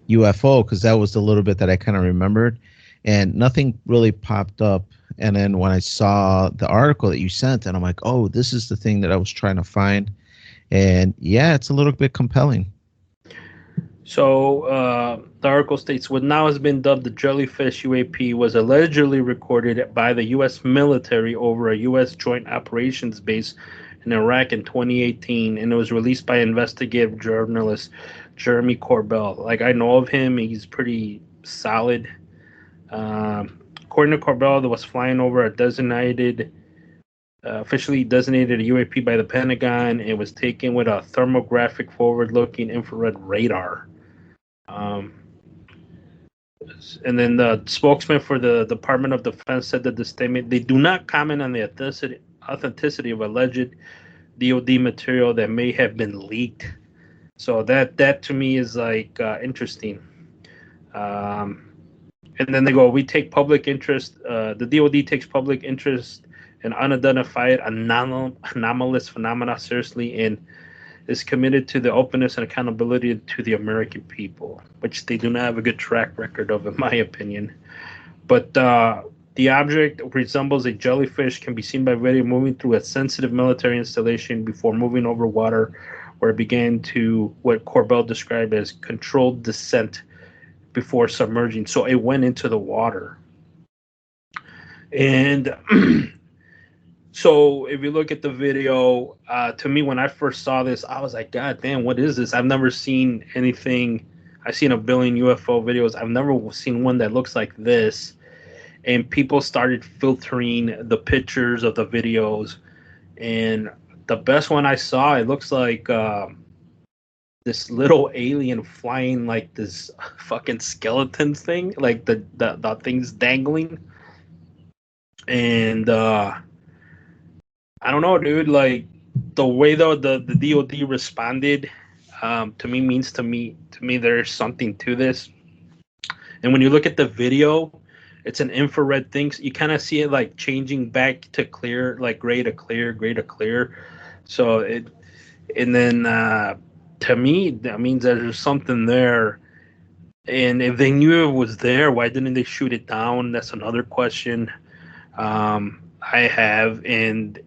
UFO, because that was the little bit that I kind of remembered, and nothing really popped up. And then when I saw the article that you sent, and I'm like, oh, this is the thing that I was trying to find. And yeah, it's a little bit compelling. So the article states what now has been dubbed the Jellyfish UAP was allegedly recorded by the U.S. military over a U.S. joint operations base in Iraq in 2018, and it was released by investigative journalist Jeremy Corbell. Like, I know of him; he's pretty solid. According to Corbell, that was flying over a officially designated UAP by the Pentagon. It was taken with a thermographic forward-looking infrared radar. And then the spokesman for the Department of Defense said that the statement, they do not comment on the authenticity of alleged DoD material that may have been leaked. So that to me is like interesting. And then they go, we take public interest. The DoD takes public interest in unidentified anomalous phenomena seriously and is committed to the openness and accountability to the American people, which they do not have a good track record of, in my opinion. But the object resembles a jellyfish, can be seen by video moving through a sensitive military installation before moving over water, where it began to what Corbell described as controlled descent before submerging. So it went into the water. And so if you look at the video, to me, when I first saw this, I was like, God damn, what is this? I've never seen anything. I've seen a billion UFO videos. I've never seen one that looks like this. And people started filtering the pictures of the videos. And the best one I saw, it looks like this little alien flying like this fucking skeleton thing, like the thing's dangling. And I don't know, dude. Like the way though the DoD responded, to me means to me there's something to this. And when you look at the video, it's an infrared thing. So you kind of see it like changing back to clear, like gray to clear, gray to clear. So it, and then to me, that means that there's something there. And if they knew it was there, why didn't they shoot it down? That's another question I have. And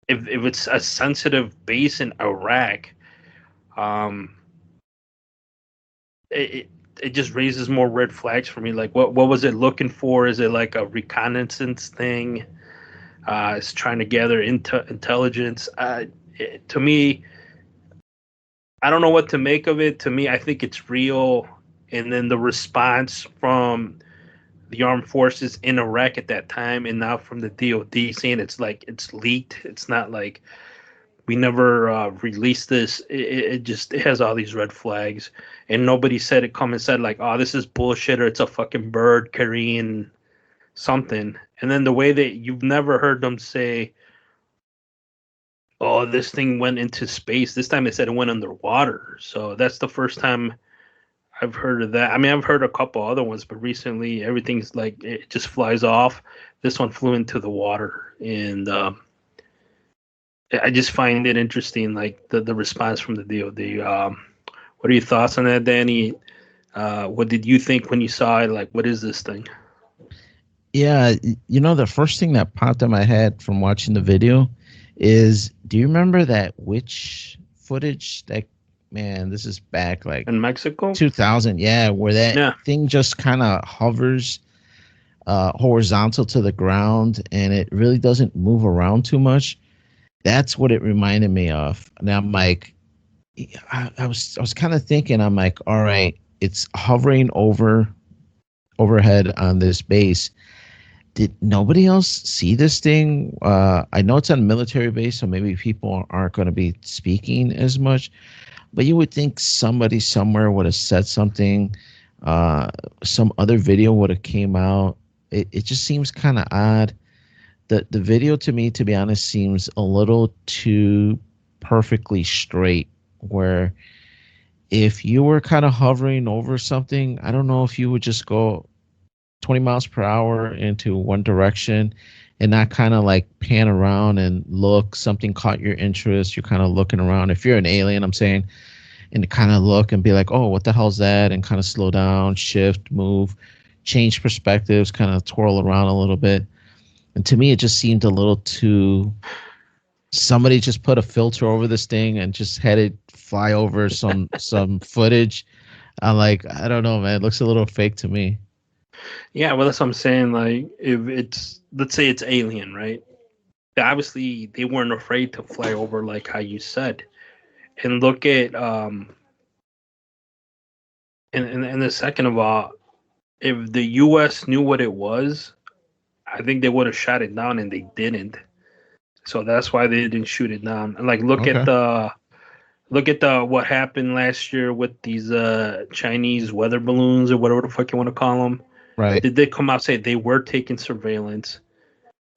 if it's a sensitive base in Iraq, um, it it just raises more red flags for me. Like, what was it looking for? Is it like a reconnaissance thing? It's trying to gather intelligence. To me, I don't know what to make of it. To me, I think it's real. And then the response from the armed forces in Iraq at that time, and now from the DoD saying it's like it's leaked. It's not like we never released this. It has all these red flags, and nobody said it. Come and said like, oh, this is bullshit, or it's a fucking bird carrying something. And then the way that you've never heard them say, oh, this thing went into space. This time they said it went underwater. So that's the first time I've heard of that. I mean, I've heard a couple other ones, but recently everything's like it just flies off. This one flew into the water, and I just find it interesting, like the response from the DoD. What are your thoughts on that, Danny? What did you think when you saw it? Like, what is this thing? Yeah, the first thing that popped in my head from watching the video is, do you remember that witch footage? That, man, this is back like In Mexico? 2000, yeah, where that Yeah. thing just kind of hovers horizontal to the ground, and it really doesn't move around too much. That's what it reminded me of. And I'm like, I was kind of thinking, I'm like, all right, it's hovering overhead on this base. Did nobody else see this thing? I know it's on a military base, so maybe people aren't going to be speaking as much. But you would think somebody somewhere would have said something. Some other video would have came out. It just seems kind of odd. The video, to me, to be honest, seems a little too perfectly straight, where if you were kind of hovering over something, I don't know if you would just go 20 miles per hour into one direction and not kind of like pan around and look. Something caught your interest, you're kind of looking around. If you're an alien, I'm saying, and kind of look and be like, oh, what the hell's that? And kind of slow down, shift, move, change perspectives, kind of twirl around a little bit. And to me, it just seemed a little too. Somebody just put a filter over this thing and just had it fly over some footage. I'm like, I don't know, man. It looks a little fake to me. Yeah, well, that's what I'm saying. Like, if it's, let's say it's alien, right? Obviously, they weren't afraid to fly over, like how you said. And look at, and the second of all, if the U.S. knew what it was, I think they would have shot it down, and they didn't. So that's why they didn't shoot it down. And like, Okay. look at the what happened last year with these Chinese weather balloons or whatever the fuck you want to call them. Right. Did they come out and say they were taking surveillance?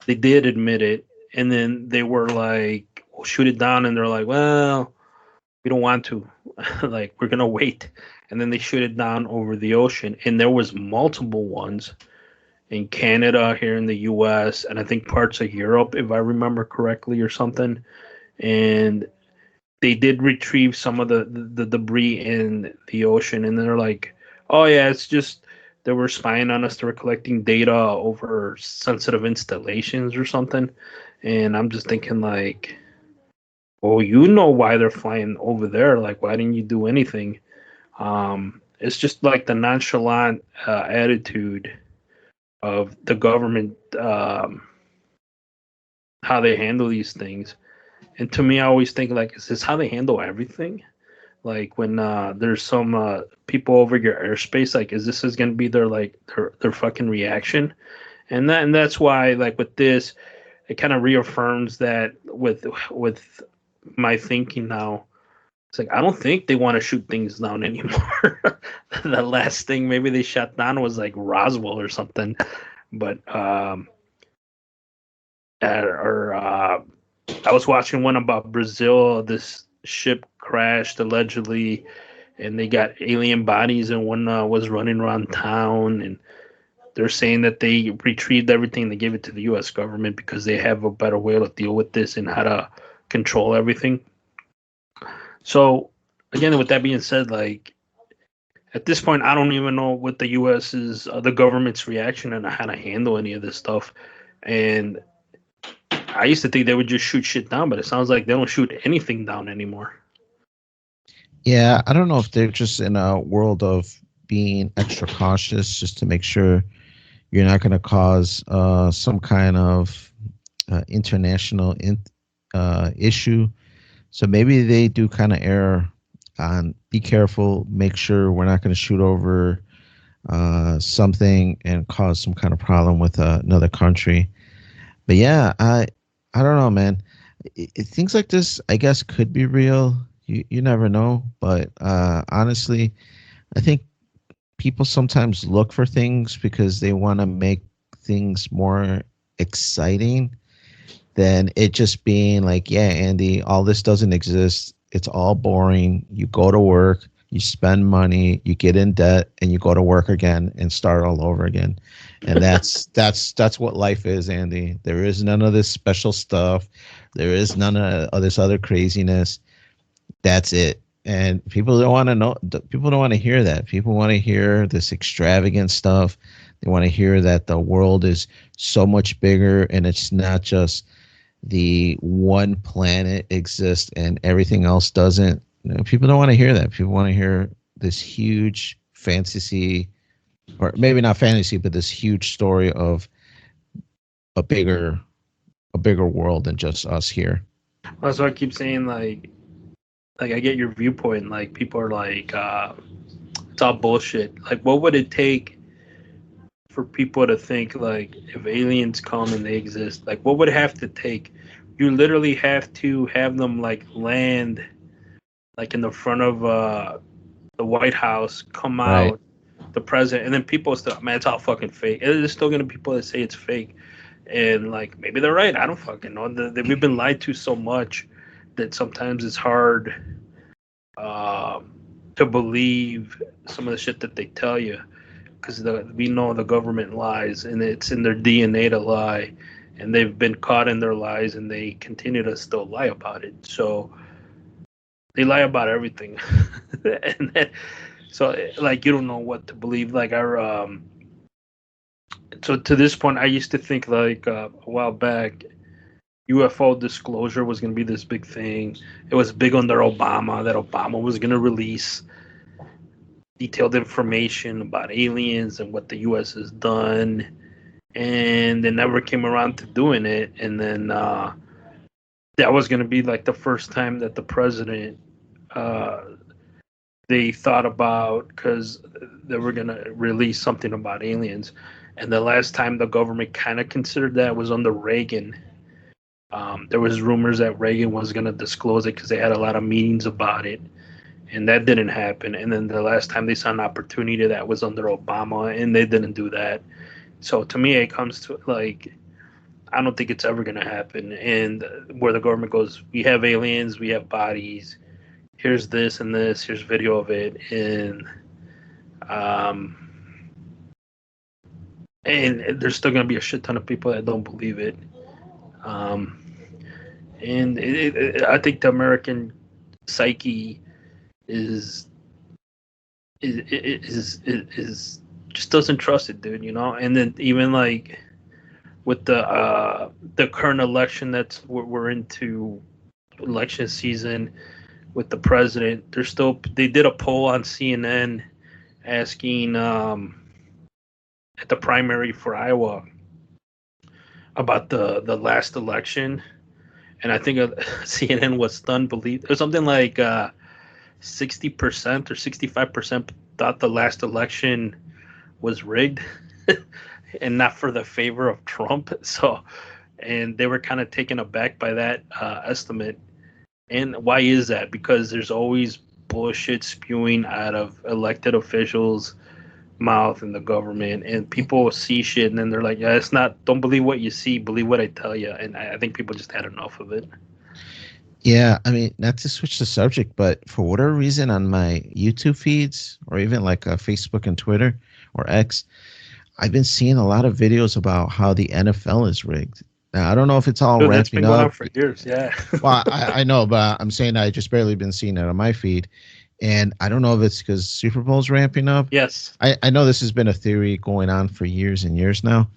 They did admit it, and then they were like, "We'll shoot it down," and they're like, "Well, we don't want to. Like, we're gonna wait." And then they shoot it down over the ocean, and there was multiple ones in Canada, here in the U.S., and I think parts of Europe, if I remember correctly, or something. And they did retrieve some of the debris in the ocean, and they're like, "Oh yeah, it's just they were spying on us. They were collecting data over sensitive installations or something." And I'm just thinking like, well, you know why they're flying over there. Like, why didn't you do anything? It's just like the nonchalant attitude of the government, how they handle these things. And to me, I always think like, is this how they handle everything? Like when there's some people over your airspace, like is going to be their like their fucking reaction? And that's why like with this, it kind of reaffirms that with my thinking now. It's like I don't think they want to shoot things down anymore. The last thing maybe they shot down was like Roswell or something, but or I was watching one about Brazil. This ship crashed allegedly, and they got alien bodies, and one was running around town, and they're saying that they retrieved everything, they gave it to the U.S. government because they have a better way to deal with this and how to control everything. So, again, with that being said, like at this point, I don't even know what the U.S.'s the government's reaction and how to handle any of this stuff. And I used to think they would just shoot shit down, but it sounds like they don't shoot anything down anymore. Yeah, I don't know if they're just in a world of being extra cautious just to make sure you're not going to cause some kind of international issue. So maybe they do kind of err on be careful, make sure we're not going to shoot over something and cause some kind of problem with another country. But yeah, I don't know, man. Things like this, I guess, could be real. You never know. But honestly, I think people sometimes look for things because they want to make things more exciting than it just being like, yeah, Andy, all this doesn't exist. It's all boring. You go to work, you spend money, you get in debt, and you go to work again and start all over again. And that's what life is, Andy. There is none of this special stuff. There is none of this other craziness. That's it. And people don't want to know. People don't want to hear that. People want to hear this extravagant stuff. They want to hear that the world is so much bigger, and it's not just the one planet exists and everything else doesn't. People don't want to hear that. People want to hear this huge fantasy, or maybe not fantasy, but this huge story of a bigger world than just us here. That's why I keep saying like I get your viewpoint. Like people are like, it's all bullshit. Like, what would it take for people to think like if aliens come and they exist? Like, what would it have to take? You literally have to have them like land, like in the front of the White House, come Right. out, the president, and then people still, man, it's all fucking fake. There's still gonna be people that say it's fake, and like maybe they're right. I don't fucking know. We've been lied to so much that sometimes it's hard to believe some of the shit that they tell you because we know the government lies and it's in their DNA to lie, and they've been caught in their lies and they continue to still lie about it. So they lie about everything, and then, so like you don't know what to believe. Like our so to this point, I used to think like a while back UFO disclosure was going to be this big thing. It was big under Obama that Obama was going to release detailed information about aliens and what the U.S. has done, and they never came around to doing it. And then that was going to be like the first time that the president they thought about because they were going to release something about aliens. And the last time the government kind of considered that was under Reagan. There was rumors that Reagan was going to disclose it because they had a lot of meetings about it, and that didn't happen. And then the last time they saw an opportunity, that was under Obama, and they didn't do that. So to me, it comes to like, I don't think it's ever going to happen. And where the government goes, we have aliens, we have bodies. Here's this and this. Here's video of it, and there's still going to be a shit ton of people that don't believe it. Um, and I think the American psyche is is just doesn't trust it, dude. You know, and then even like with the current election that's we're into election season with the president, they did a poll on CNN asking at the primary for Iowa about the last election, and I think CNN was stunned. Believe it was something like 60% or 65% thought the last election was rigged and not for the favor of Trump. So, and they were kind of taken aback by that estimate. And why is that? Because there's always bullshit spewing out of elected officials' mouth in the government, and people see shit and then they're like, yeah, it's not, don't believe what you see, believe what I tell you. And I think people just had enough of it. Yeah, I mean, not to switch the subject, but for whatever reason on my YouTube feeds or even like Facebook and Twitter or X, I've been seeing a lot of videos about how the NFL is rigged. Now, I don't know if it's all Dude, that's ramping been going on up. for years. Yeah. Well, I know, but I'm saying I just barely been seeing it on my feed. And I don't know if it's because Super Bowl's ramping up. Yes. I know this has been a theory going on for years and years now.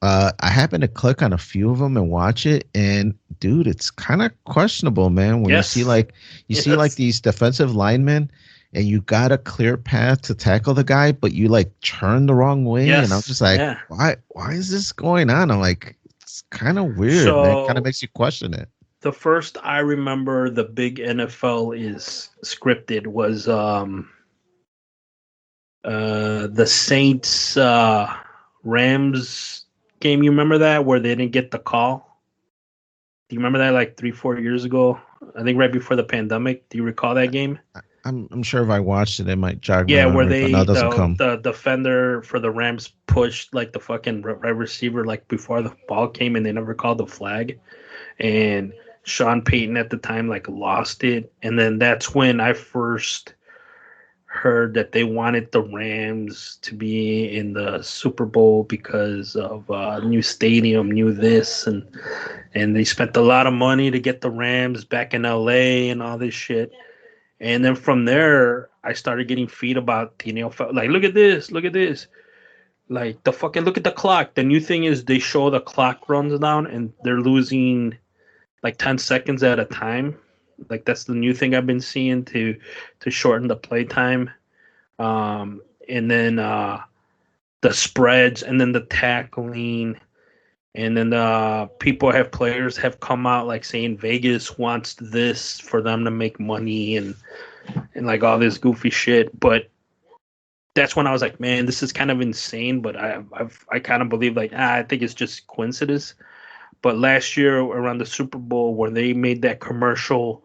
I happen to click on a few of them and watch it, and dude, it's kind of questionable, man. When Yes. you see like Yes. these defensive linemen, and you got a clear path to tackle the guy, but you like turn the wrong way, and I'm Yes. just like, Yeah. why is this going on? I'm like, it's kind of weird, man. Kind of So makes you question it. the first I remember the big NFL is scripted was the Saints Rams game. You remember that where they didn't get the call? Do you remember that like 3-4 years ago? I think right before the pandemic. Do you recall that game? I'm sure if I watched it, it might jog my Yeah, where memory, but now they it doesn't come. the defender for the Rams pushed like the fucking right receiver like before the ball came and they never called the flag. And Sean Payton at the time like lost it, and then that's when I first heard that they wanted the Rams to be in the Super Bowl because of new stadium, new this, and they spent a lot of money to get the Rams back in LA and all this shit. And then from there, I started getting feed about the NFL. Like, look at this, look at this. Like the fucking look at the clock. The new thing is they show the clock runs down and they're losing like 10 seconds at a time. Like that's the new thing I've been seeing to shorten the play time. And then the spreads and then the tackling. And then players have come out like saying Vegas wants this for them to make money and like all this goofy shit. But that's when I was like, man, this is kind of insane. But I kind of believe like I think it's just coincidence. But last year around the Super Bowl, where they made that commercial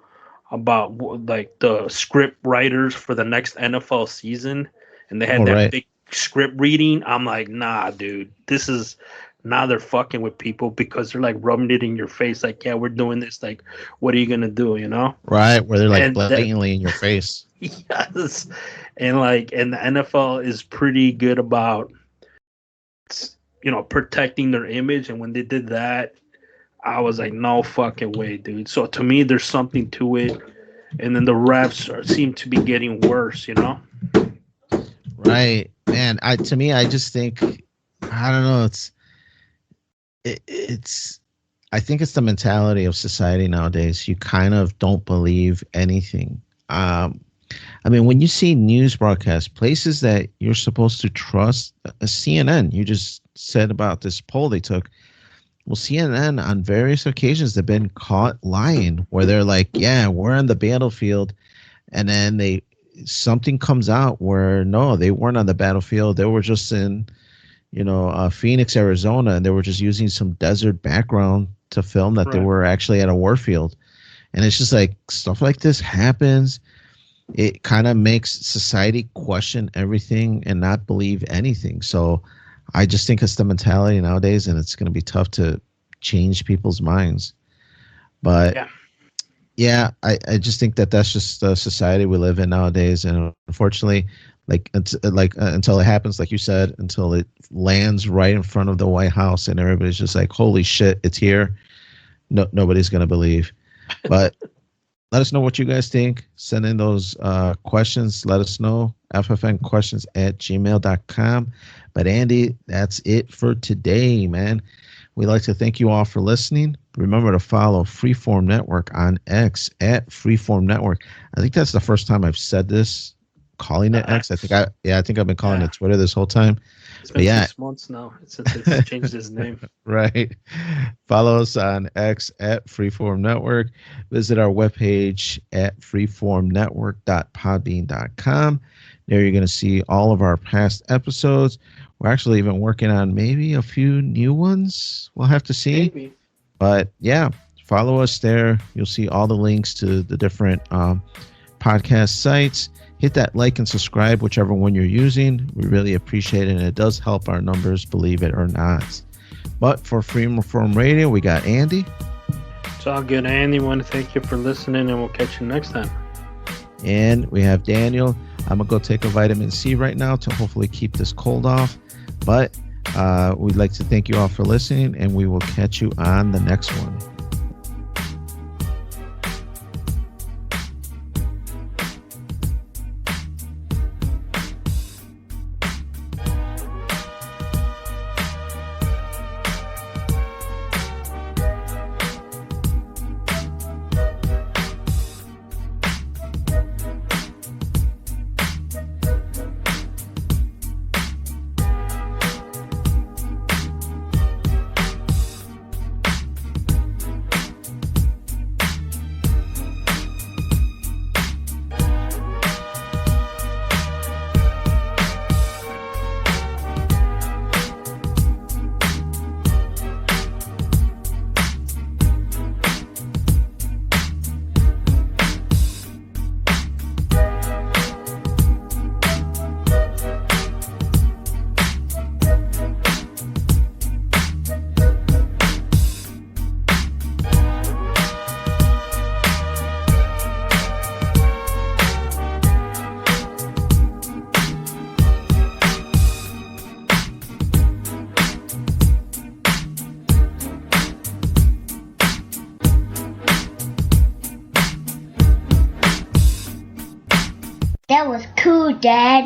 about like the script writers for the next NFL season, and they had All that right. big script reading, I'm like, nah, dude, this is now they're fucking with people because they're like rubbing it in your face, like, yeah, we're doing this. Like, what are you gonna do, you know? Right, where they're like And that, blatantly in your face. yes, and the NFL is pretty good about protecting their image, and when they did that, I was like, no fucking way, dude. So to me, there's something to it. And then the refs seem to be getting worse, you know? Right, man. To me, I just think, I don't know. It's. I think it's the mentality of society nowadays. You kind of don't believe anything. I mean, when you see news broadcasts, places that you're supposed to trust, CNN, you just said about this poll they took. Well, CNN on various occasions they've been caught lying, where they're like, "Yeah, we're on the battlefield," and then something comes out where no, they weren't on the battlefield. They were just in, Phoenix, Arizona, and they were just using some desert background to film that they Right. were actually at a warfield. And it's just like stuff like this happens. It kind of makes society question everything and not believe anything. So I just think it's the mentality nowadays, and it's going to be tough to change people's minds. But Yeah. yeah, I just think that that's just the society we live in nowadays, and unfortunately, until it happens, like you said, until it lands right in front of the White House, and everybody's just like, "Holy shit, it's here!" No, nobody's gonna believe. But let us know what you guys think. Send in those questions. Let us know. ffnquestions@gmail.com. But Andy, that's it for today, man. We'd like to thank you all for listening. Remember to follow Freeform Network on X @Freeform Network. I think that's the first time I've said this, calling it X. I think I've been calling it Twitter this whole time. It's been Yeah. 6 months now since it's changed his name. Right. Follow us on X @Freeform Network. Visit our webpage at freeformnetwork.podbean.com. There you're going to see all of our past episodes. We're actually even working on maybe a few new ones. We'll have to see. Maybe. But yeah, follow us there. You'll see all the links to the different podcast sites. Hit that like and subscribe, whichever one you're using. We really appreciate it, and it does help our numbers, believe it or not. But for Freeform Radio, we got Andy. It's all good, Andy. Want to thank you for listening, and we'll catch you next time. And we have Daniel. I'm going to go take a vitamin C right now to hopefully keep this cold off. But we'd like to thank you all for listening, and we will catch you on the next one. That was cool, Dad.